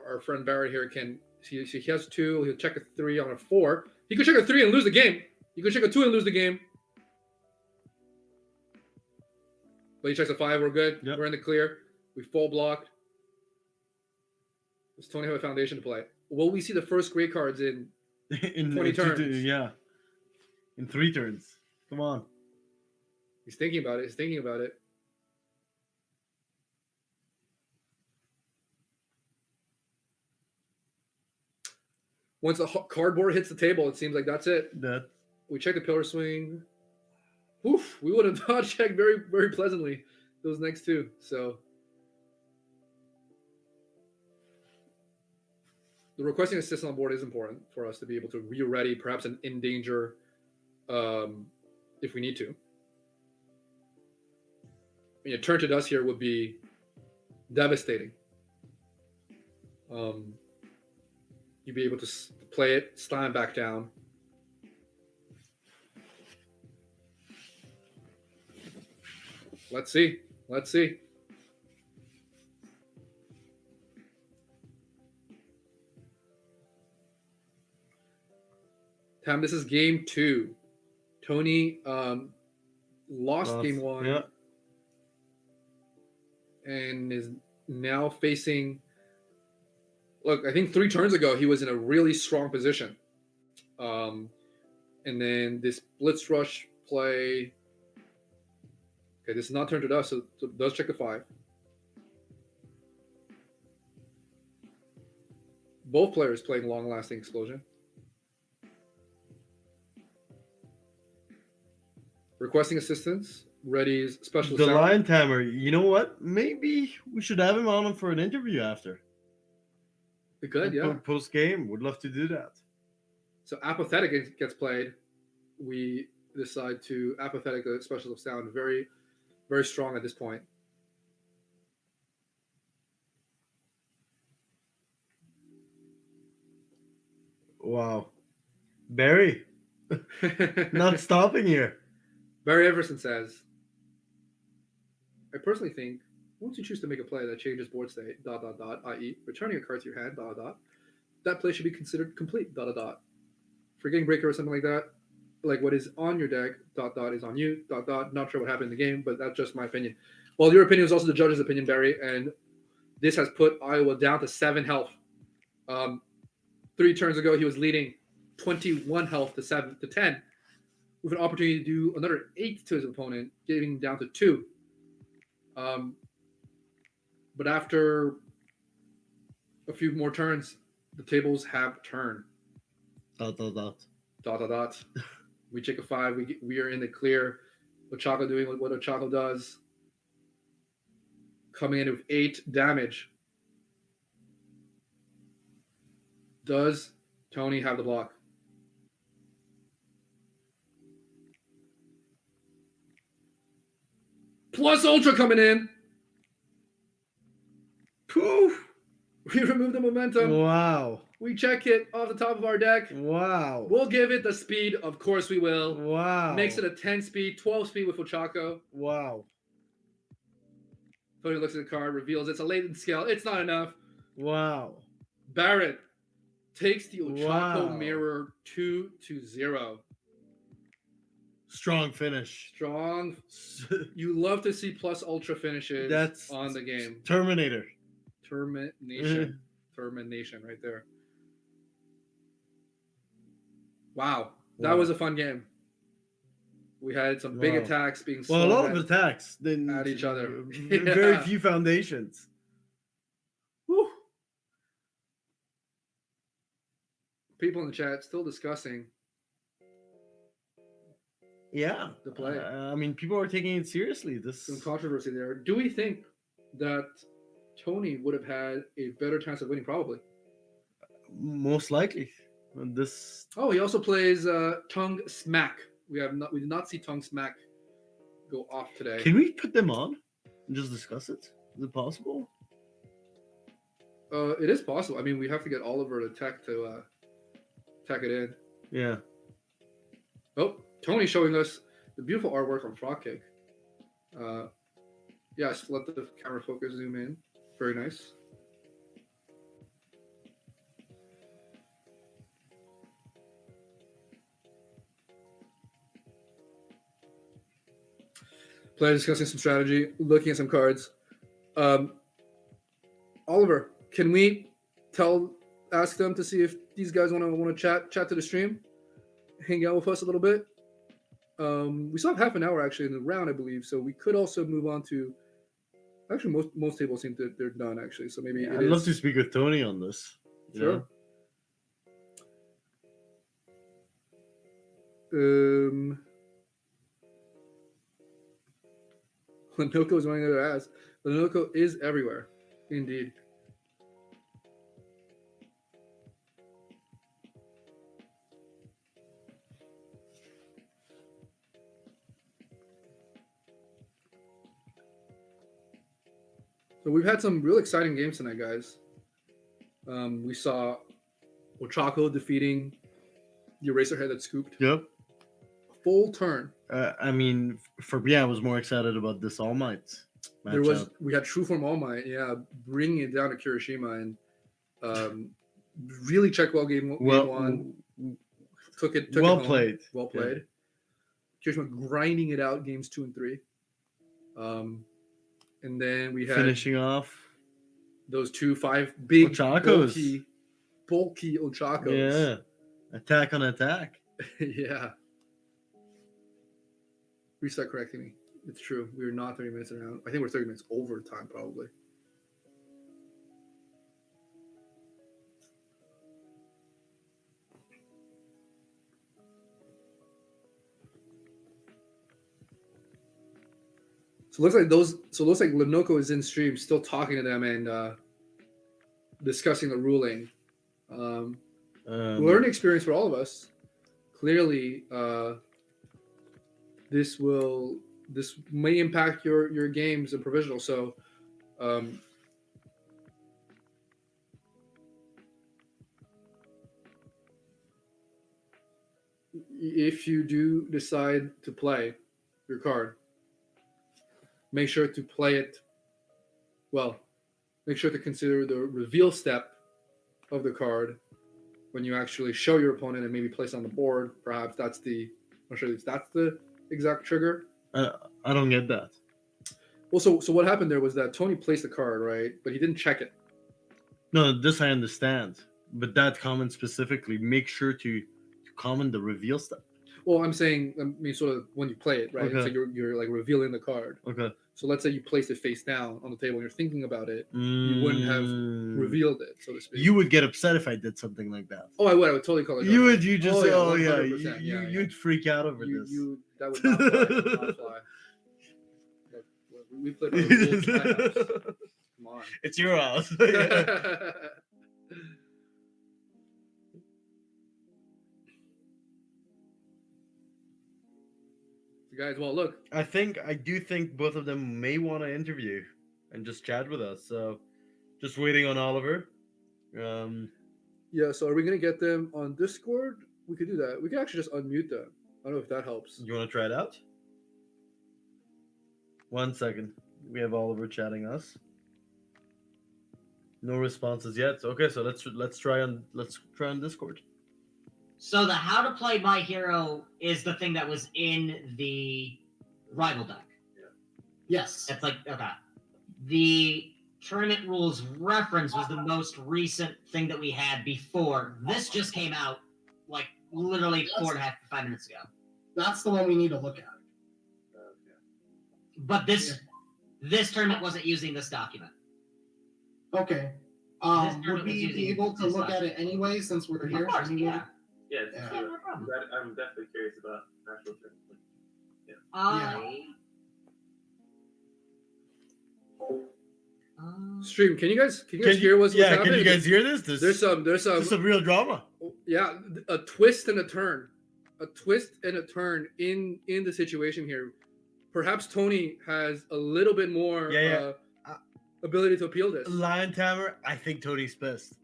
our friend Barrett here can. He has 2. He'll check a 3 on a 4. He could check a 3 and lose the game. He could check a 2 and lose the game. But he checks a 5. We're good. Yep. We're in the clear. We full blocked. Does Tony have a foundation to play? Will we see the first gray cards in 20 turns? In 3 turns. Come on. He's thinking about it. Once the cardboard hits the table, it seems like that's it. We check the pillar swing. Oof, we would have not checked very, very pleasantly those next 2. So the requesting assist on board is important for us to be able to be ready, perhaps in danger, if we need to. Turn to dust here would be devastating. Um, you'd be able to play it, slam back down. Let's see. Let's see. Tam, this is game 2. Tony lost game 1 Yeah. and is now facing. Look, I think 3 turns ago he was in a really strong position. And then this blitz rush play. Okay, this is not turned to dust, so it does check the 5. Both players playing long-lasting explosion. Requesting assistance. Ready's special The sound. Lion Tamer. You know what? Maybe we should have him on for an interview after. We could, yeah. Post game, would love to do that. So apathetic gets played. We decide to apathetic the special sound. Very, very strong at this point. Wow. Barry, not stopping here. Barry Everson says, I personally think once you choose to make a play that changes board state, i.e., returning a card to your hand, that play should be considered complete, Forgetting breaker or something like that, like what is on your deck, is on you, Not sure what happened in the game, but that's just my opinion. Well, your opinion is also the judge's opinion, Barry, and this has put Iowa down to 7 health. 3 turns ago, he was leading 21 health to 10, with an opportunity to do another 8 to his opponent, getting him down to 2. But after a few more turns, the tables have turned. We check a 5. We are in the clear. Ochako doing what Ochako does. Coming in with 8 damage. Does Tony have the block? Plus Ultra coming in. Poof. We remove the momentum. Wow. We check it off the top of our deck. Wow. We'll give it the speed. Of course we will. Wow. Makes it a 10 speed, 12 speed with Ochako. Wow. Tony looks at the card, reveals it's a latent scale. It's not enough. Wow. Barrett takes the Ochako Wow. mirror 2-0. Strong finish. Strong. You love to see plus ultra finishes That's on the game. Terminator. Termination. Termination right there. Wow. That was a fun game. We had some big attacks being a lot of attacks at each other. Very few foundations. Whew. People in the chat still discussing. Yeah. The play. I mean, people are taking it seriously. Some controversy there. Do we think that Tony would have had a better chance of winning? Probably. Most likely. Oh, he also plays Tongue Smack. We did not see Tongue Smack go off today. Can we put them on and just discuss it? Is it possible? It is possible. I mean, we have to get Oliver to tech it in. Yeah. Oh, Tony's showing us the beautiful artwork on Frog Cake. Yes, let the camera focus zoom in. Very nice. Player discussing some strategy, looking at some cards. Oliver, can we ask them to see if these guys want to chat to the stream, hang out with us a little bit? We still have half an hour actually in the round, I believe, so we could also move on to. Actually, most tables seem they're done actually, so maybe. I'd love to speak with Tony on this. Sure. Lenoco is running their ass. Lenoco is everywhere, indeed. So we've had some real exciting games tonight, guys. We saw Ochako defeating the Eraserhead that scooped. Yep. Full turn. I mean, for me, I was more excited about this All Might matchup. We had True Form All Might, yeah, bringing it down to Kirishima and really checked well game one. Took it well home. Played. Well played. Yeah. Kirishima grinding it out games 2 and 3. And then we had finishing off those 5 big Ochakos. bulky Ochakos. Yeah. Attack on attack. Yeah. Restart correcting me. It's true. We were not 30 minutes around. I think we're 30 minutes over time, probably. So it looks like Linoko is in stream, still talking to them and discussing the ruling. Learning experience for all of us. Clearly, this may impact your games and provisional. So, if you do decide to play your card, make sure to play it well. Make sure to consider the reveal step of the card when you actually show your opponent and maybe place on the board. Perhaps that's the exact trigger. I don't get that. Well, so what happened there was that Tony placed the card, right? But he didn't check it. No, this I understand. But that comment specifically, make sure to comment the reveal step. Well, I'm saying, sort of when you play it, right? Okay. So you're like revealing the card. Okay. So let's say you place it face down on the table and you're thinking about it. You wouldn't have revealed it, so to speak. You would get upset if I did something like that. Oh, I would totally call it. You'd freak out over this. That would not fly. Not fly. We played by the rules in my house. Come on. It's your house. Guys, well, look. I do think both of them may want to interview and just chat with us. So, just waiting on Oliver. Yeah. So, are we gonna get them on Discord? We could do that. We could actually just unmute them. I don't know if that helps. You want to try it out? 1 second. We have Oliver chatting us. No responses yet. Okay, so let's try on Discord. So the how to play My Hero is the thing that was in the rival deck. Yeah. Yes. It's like, okay. The tournament rules reference was the most recent thing that we had before. This just came out like literally 4.5 to 5 minutes ago. That's the one we need to look at. But this tournament wasn't using this document. Okay. Would we be able to look at it anyway since we're here? Of course, yeah. Yeah, No problem. I'm definitely curious about actual tournament. Stream. Can you guys hear what's happening? Can you guys hear this? There's some real drama. Yeah, a twist and a turn, in the situation here. Perhaps Tony has a little bit more ability to appeal this. Lion Tamer, I think Tony's pissed.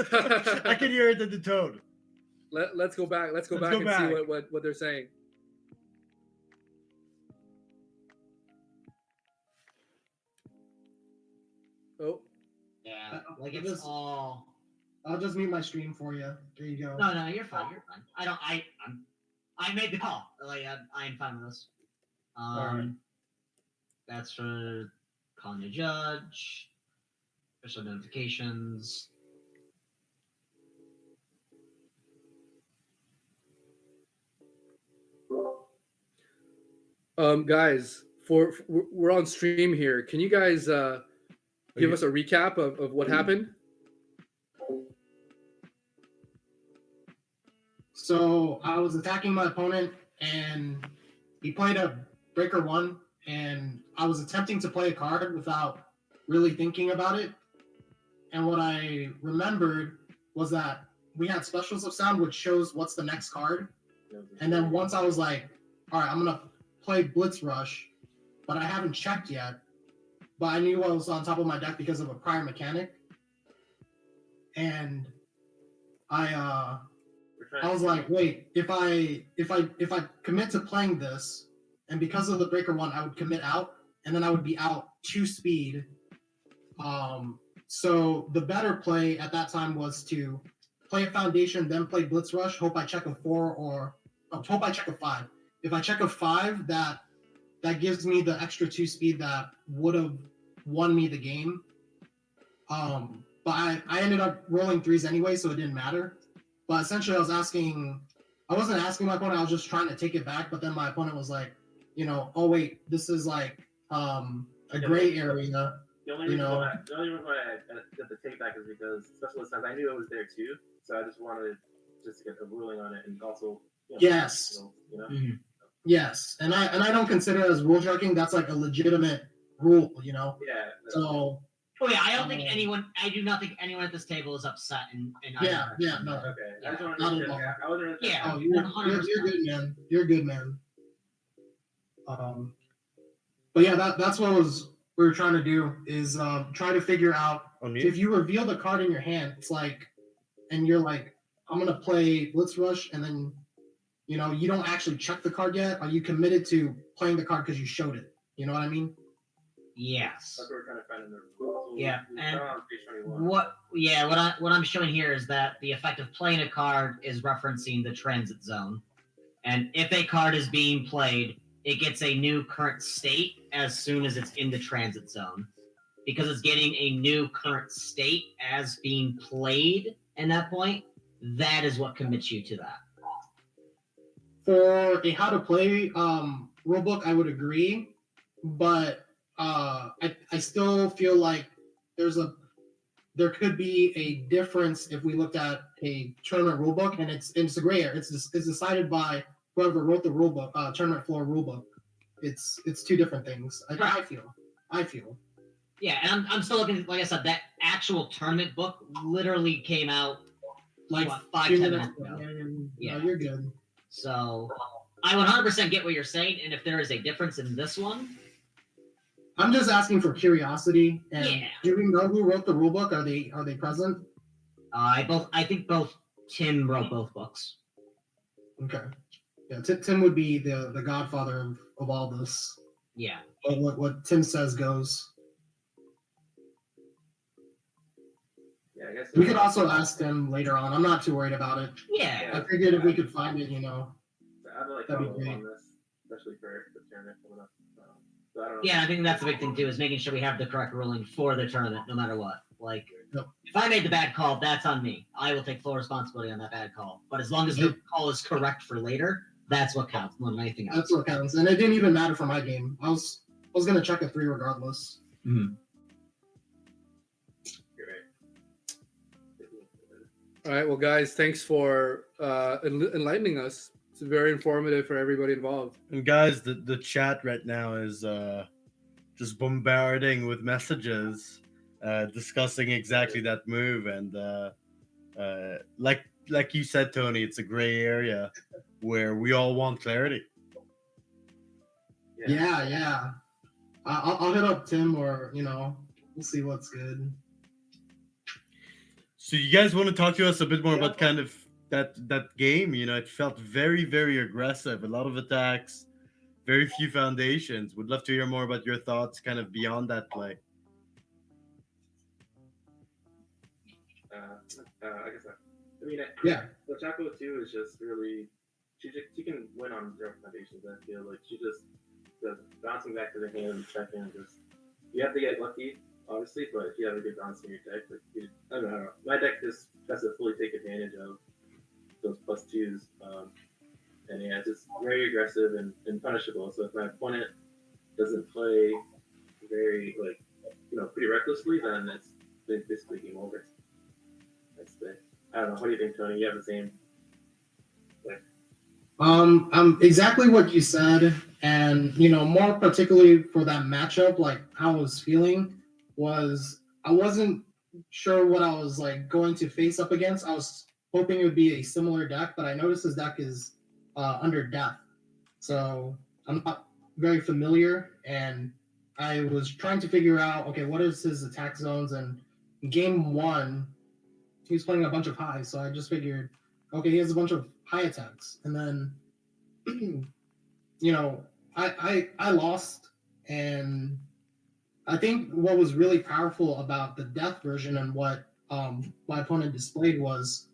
I can hear it in the tone. Let's go back. Let's go back and see what they're saying. Oh. Yeah, like it's all. I'll just mute my stream for you. There you go. No, you're fine. You're fine. I made the call. Like I am fine with this. Alright. That's for calling a judge. Official notifications. Guys, we're on stream here. Can you guys give us a recap of what happened? So I was attacking my opponent, and he played a breaker 1, and I was attempting to play a card without really thinking about it. And what I remembered was that we had specials of sound, which shows what's the next card. And then once I was like, all right, I'm going to play Blitz Rush, but I haven't checked yet. but I knew I was on top of my deck because of a prior mechanic, and I We're trying I was like, wait, if I commit to playing this, and because of the breaker one, I would commit out, and then I would be out 2 speed. So the better play at that time was to play a foundation, then play blitz rush. Hope I check a 4 or hope I check a 5. If I check a 5, that gives me the extra 2 speed that would have won me the game. But I ended up rolling 3s anyway, so it didn't matter. But essentially, I wasn't asking my opponent, I was just trying to take it back. But then my opponent was like, oh wait, this is like a gray area. The only you reason know. why I did the take back is because special times I knew it was there too, so I just wanted just to get a ruling on it, and also Yes. Mhm. Yes, and I don't consider it as rule sharking. That's like a legitimate rule. Yeah. So Oh yeah, I do not think anyone at this table is upset in either yeah, direction. no. Okay. I just wanted Not to at all. I wasn't. Yeah. Oh, you're 100%. good, man. You're good, man. But yeah, that's what we were trying to do is try to figure out On me? if you reveal the card in your hand, it's like, and you're like, I'm gonna play Blitz Rush, and then you don't actually check the card yet. Are you committed to playing the card because you showed it? You know what I mean? Yes. That's what we're trying to find in the rules. Yeah, We and found on page 21. what I'm showing here is that the effect of playing a card is referencing the transit zone. And if a card is being played, it gets a new current state as soon as it's in the transit zone. Because it's getting a new current state as being played in that point, that is what commits you to that. For a how to play rulebook, I would agree, but I still feel like there could be a difference if we looked at a tournament rulebook, and it's a gray area. It's decided by whoever wrote the rulebook, tournament floor rulebook. It's two different things. I feel. Yeah, and I'm still looking, like I said, that actual tournament book literally came out Like what, 2 5-10 minutes minutes ago. Yeah, Yeah. you're good. So I 100% get what you're saying, and if there is a difference in this one, I'm just asking for curiosity. And Yeah. do we know who wrote the rulebook? Are they present? I think both Tim wrote both books. Okay. Yeah, Tim would be the godfather of all this. Yeah. But what Tim says goes. Yeah, I guess We could also ask them later on. I'm not too worried about it. Yeah. I figured if we could find it, I'd like that'd be follow up great. on this, especially for the tournament coming up. So I don't know. Yeah, I think that's the big thing too, is making sure we have the correct ruling for the tournament, no matter what. Like, Yep. if I made the bad call, that's on me. I will take full responsibility on that bad call. But as long as the call is correct for later, that's what counts more than anything else. That's what counts. And it didn't even matter for my game. I was gonna check a 3 regardless. You're right. All right, well, guys, thanks for enlightening us. It's very informative for everybody involved. And guys, the chat right now is just bombarding with messages discussing exactly that move. And like you said, Tony, it's a gray area where we all want clarity. Yeah. I'll hit up Tim, or we'll see what's good. So you guys want to talk to us a bit more about kind of that game? It felt very, very aggressive. A lot of attacks, very few foundations. Would love to hear more about your thoughts kind of beyond that play. I guess I mean, Yeah. the Chaco 2 is just really she can win on zero foundations. I feel like she just does bouncing back to the hand in the second. Just you have to get lucky, obviously, but if you have a good bounce in your deck, like I don't know. My deck just has to fully take advantage of those +2s, and yeah, it's just very aggressive and punishable. So if my opponent doesn't play very pretty recklessly, then it's basically game over. That's the I don't know. What do you think, Tony? You have the same. Exactly what you said, and more particularly for that matchup, like how I was feeling was I wasn't sure what I was like going to face up against. I was hoping it would be a similar deck, but I noticed his deck is under death, so I'm not very familiar, and I was trying to figure out, okay, what is his attack zones? And in game 1, he was playing a bunch of highs, so I just figured, okay, he has a bunch of high attacks. And then, you know, I lost, and I think what was really powerful about the death version and what my opponent displayed was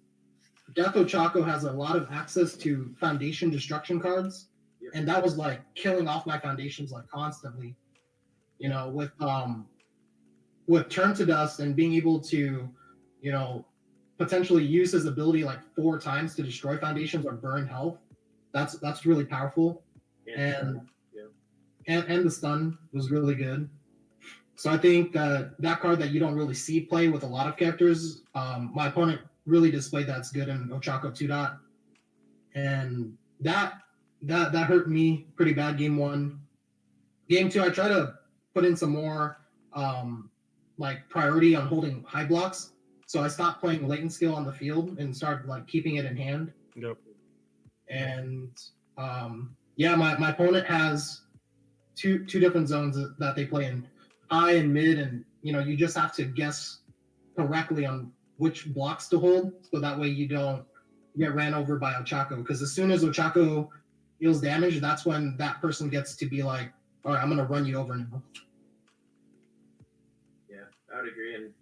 Death Ochako has a lot of access to foundation destruction cards, Yep. and that was like killing off my foundations like constantly. You know, with Turn to Dust and being able to, you know, potentially use his ability like 4 times to destroy foundations or burn health. That's really powerful. And and the stun was really good. So I think that card that you don't really see play with a lot of characters, my opponent really displayed that's good in Ochako 2 dot, and that hurt me pretty bad game 1. Game 2, I try to put in some more like priority on holding high blocks, so I stopped playing latent skill on the field and started like keeping it in hand. Yep. And yeah, my opponent has two different zones that they play in, high and mid, and you know you just have to guess correctly on which blocks to hold, so that way you don't get ran over by Ochako. Because as soon as Ochako deals damage, that's when that person gets to be like, all right, I'm gonna run you over now. Yeah, I would agree, and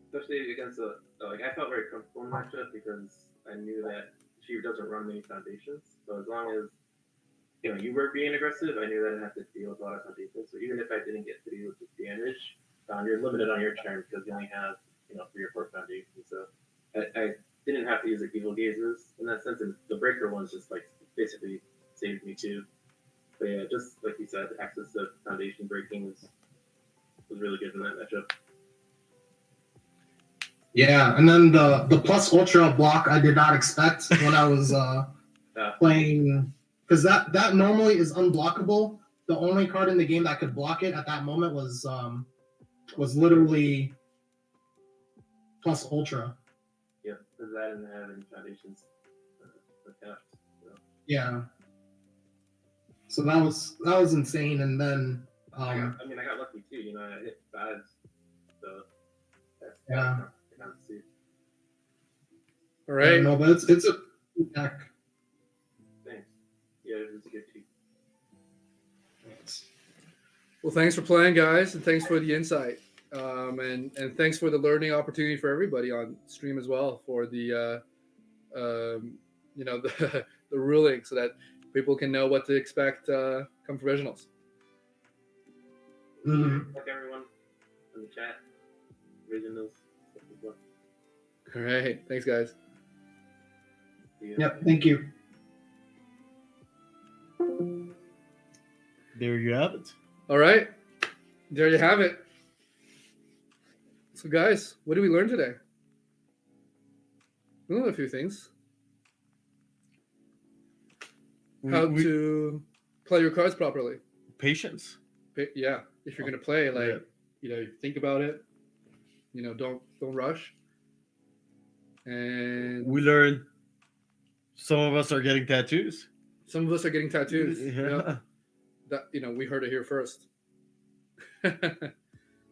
especially against like I felt very comfortable in the matchup because I knew that she doesn't run many foundations. So as long as you were being aggressive, I knew that I'd have to deal with a lot of foundations. So even if I didn't get to deal with the damage, you're limited on your turn because you only have 3 or 4 foundations. So I didn't have to use like evil gazes in that sense, and the breaker ones just like basically saved me too. But yeah, just like you said, access to foundation breaking was really good in that matchup. Yeah, and then the plus ultra block I did not expect when I was playing, because that normally is unblockable. The only card in the game that could block it at that moment was literally plus ultra. Yeah, because I didn't have any foundations attached. So. Yeah. So that was insane, and then I got lucky too. I hit 5, so that's yeah. I can't see. All right. No, but it's a deck. Thanks. Yeah, it was good too. Well, thanks for playing, guys, and thanks for the insight, and thanks for the learning opportunity for everybody on stream as well for the the ruling, so that people can know what to expect come professionals. Mm-hmm. Like everyone in the chat, originals. All right, thanks, guys. Yep, thank you. There you have it. All right, there you have it. So, guys, what did we learn today? We learned a few things. How to play your cards properly. Patience. Yeah, if you're gonna play, think about it. Don't rush. And we learned some of us are getting tattoos. Some of us are getting tattoos. Yeah. That we heard it here first.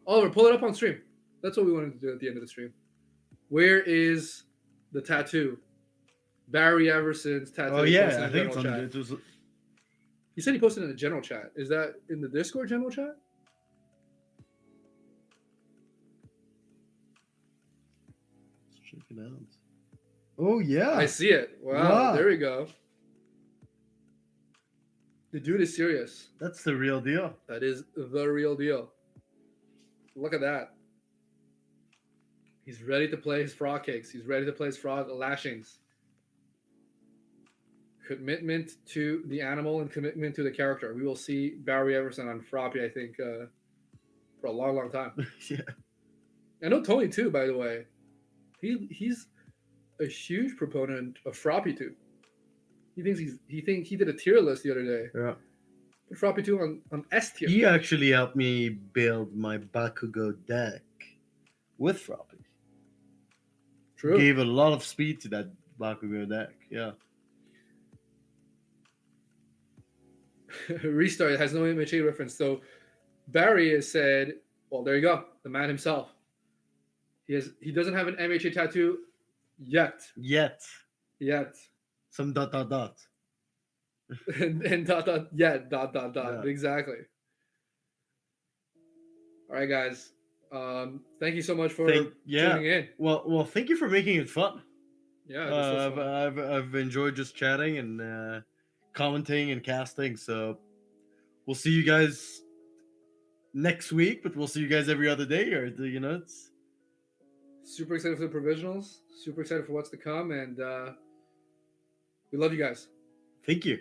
Oliver, pull it up on stream. That's what we wanted to do at the end of the stream. Where is the tattoo? Barry Everson's tattoo. Oh yeah, I think it's on chat. it was... He said he posted in the general chat. Is that in the Discord general chat? Let's check it out. Oh yeah, I see it. Wow. There we go. The dude is serious. That's the real deal. That is the real deal. Look at that. He's ready to play his frog kicks. He's ready to play his frog lashings. Commitment to the animal and commitment to the character. We will see Barry Everson on Froppy, I think, for a long, long time. Yeah. I know Tony too, by the way. He's a huge proponent of Froppy 2. He thinks he did a tier list the other day. Yeah. Put Froppy 2 on S tier. He actually helped me build my Bakugo deck with Froppy. True. Gave a lot of speed to that Bakugo deck. Yeah. Restart has no MHA reference, so Barry has said, well, there you go, the man himself. He doesn't have an MHA tattoo yet. Yet. Some ... and Yeah. Exactly. All right, guys. Thank you so much for tuning in. Well, thank you for making it fun. Yeah, this was fun. I've enjoyed just chatting and commenting and casting. So we'll see you guys next week, but we'll see you guys every other day. Or it's Super excited for the provisionals. Super excited for what's to come, and we love you guys. Thank you.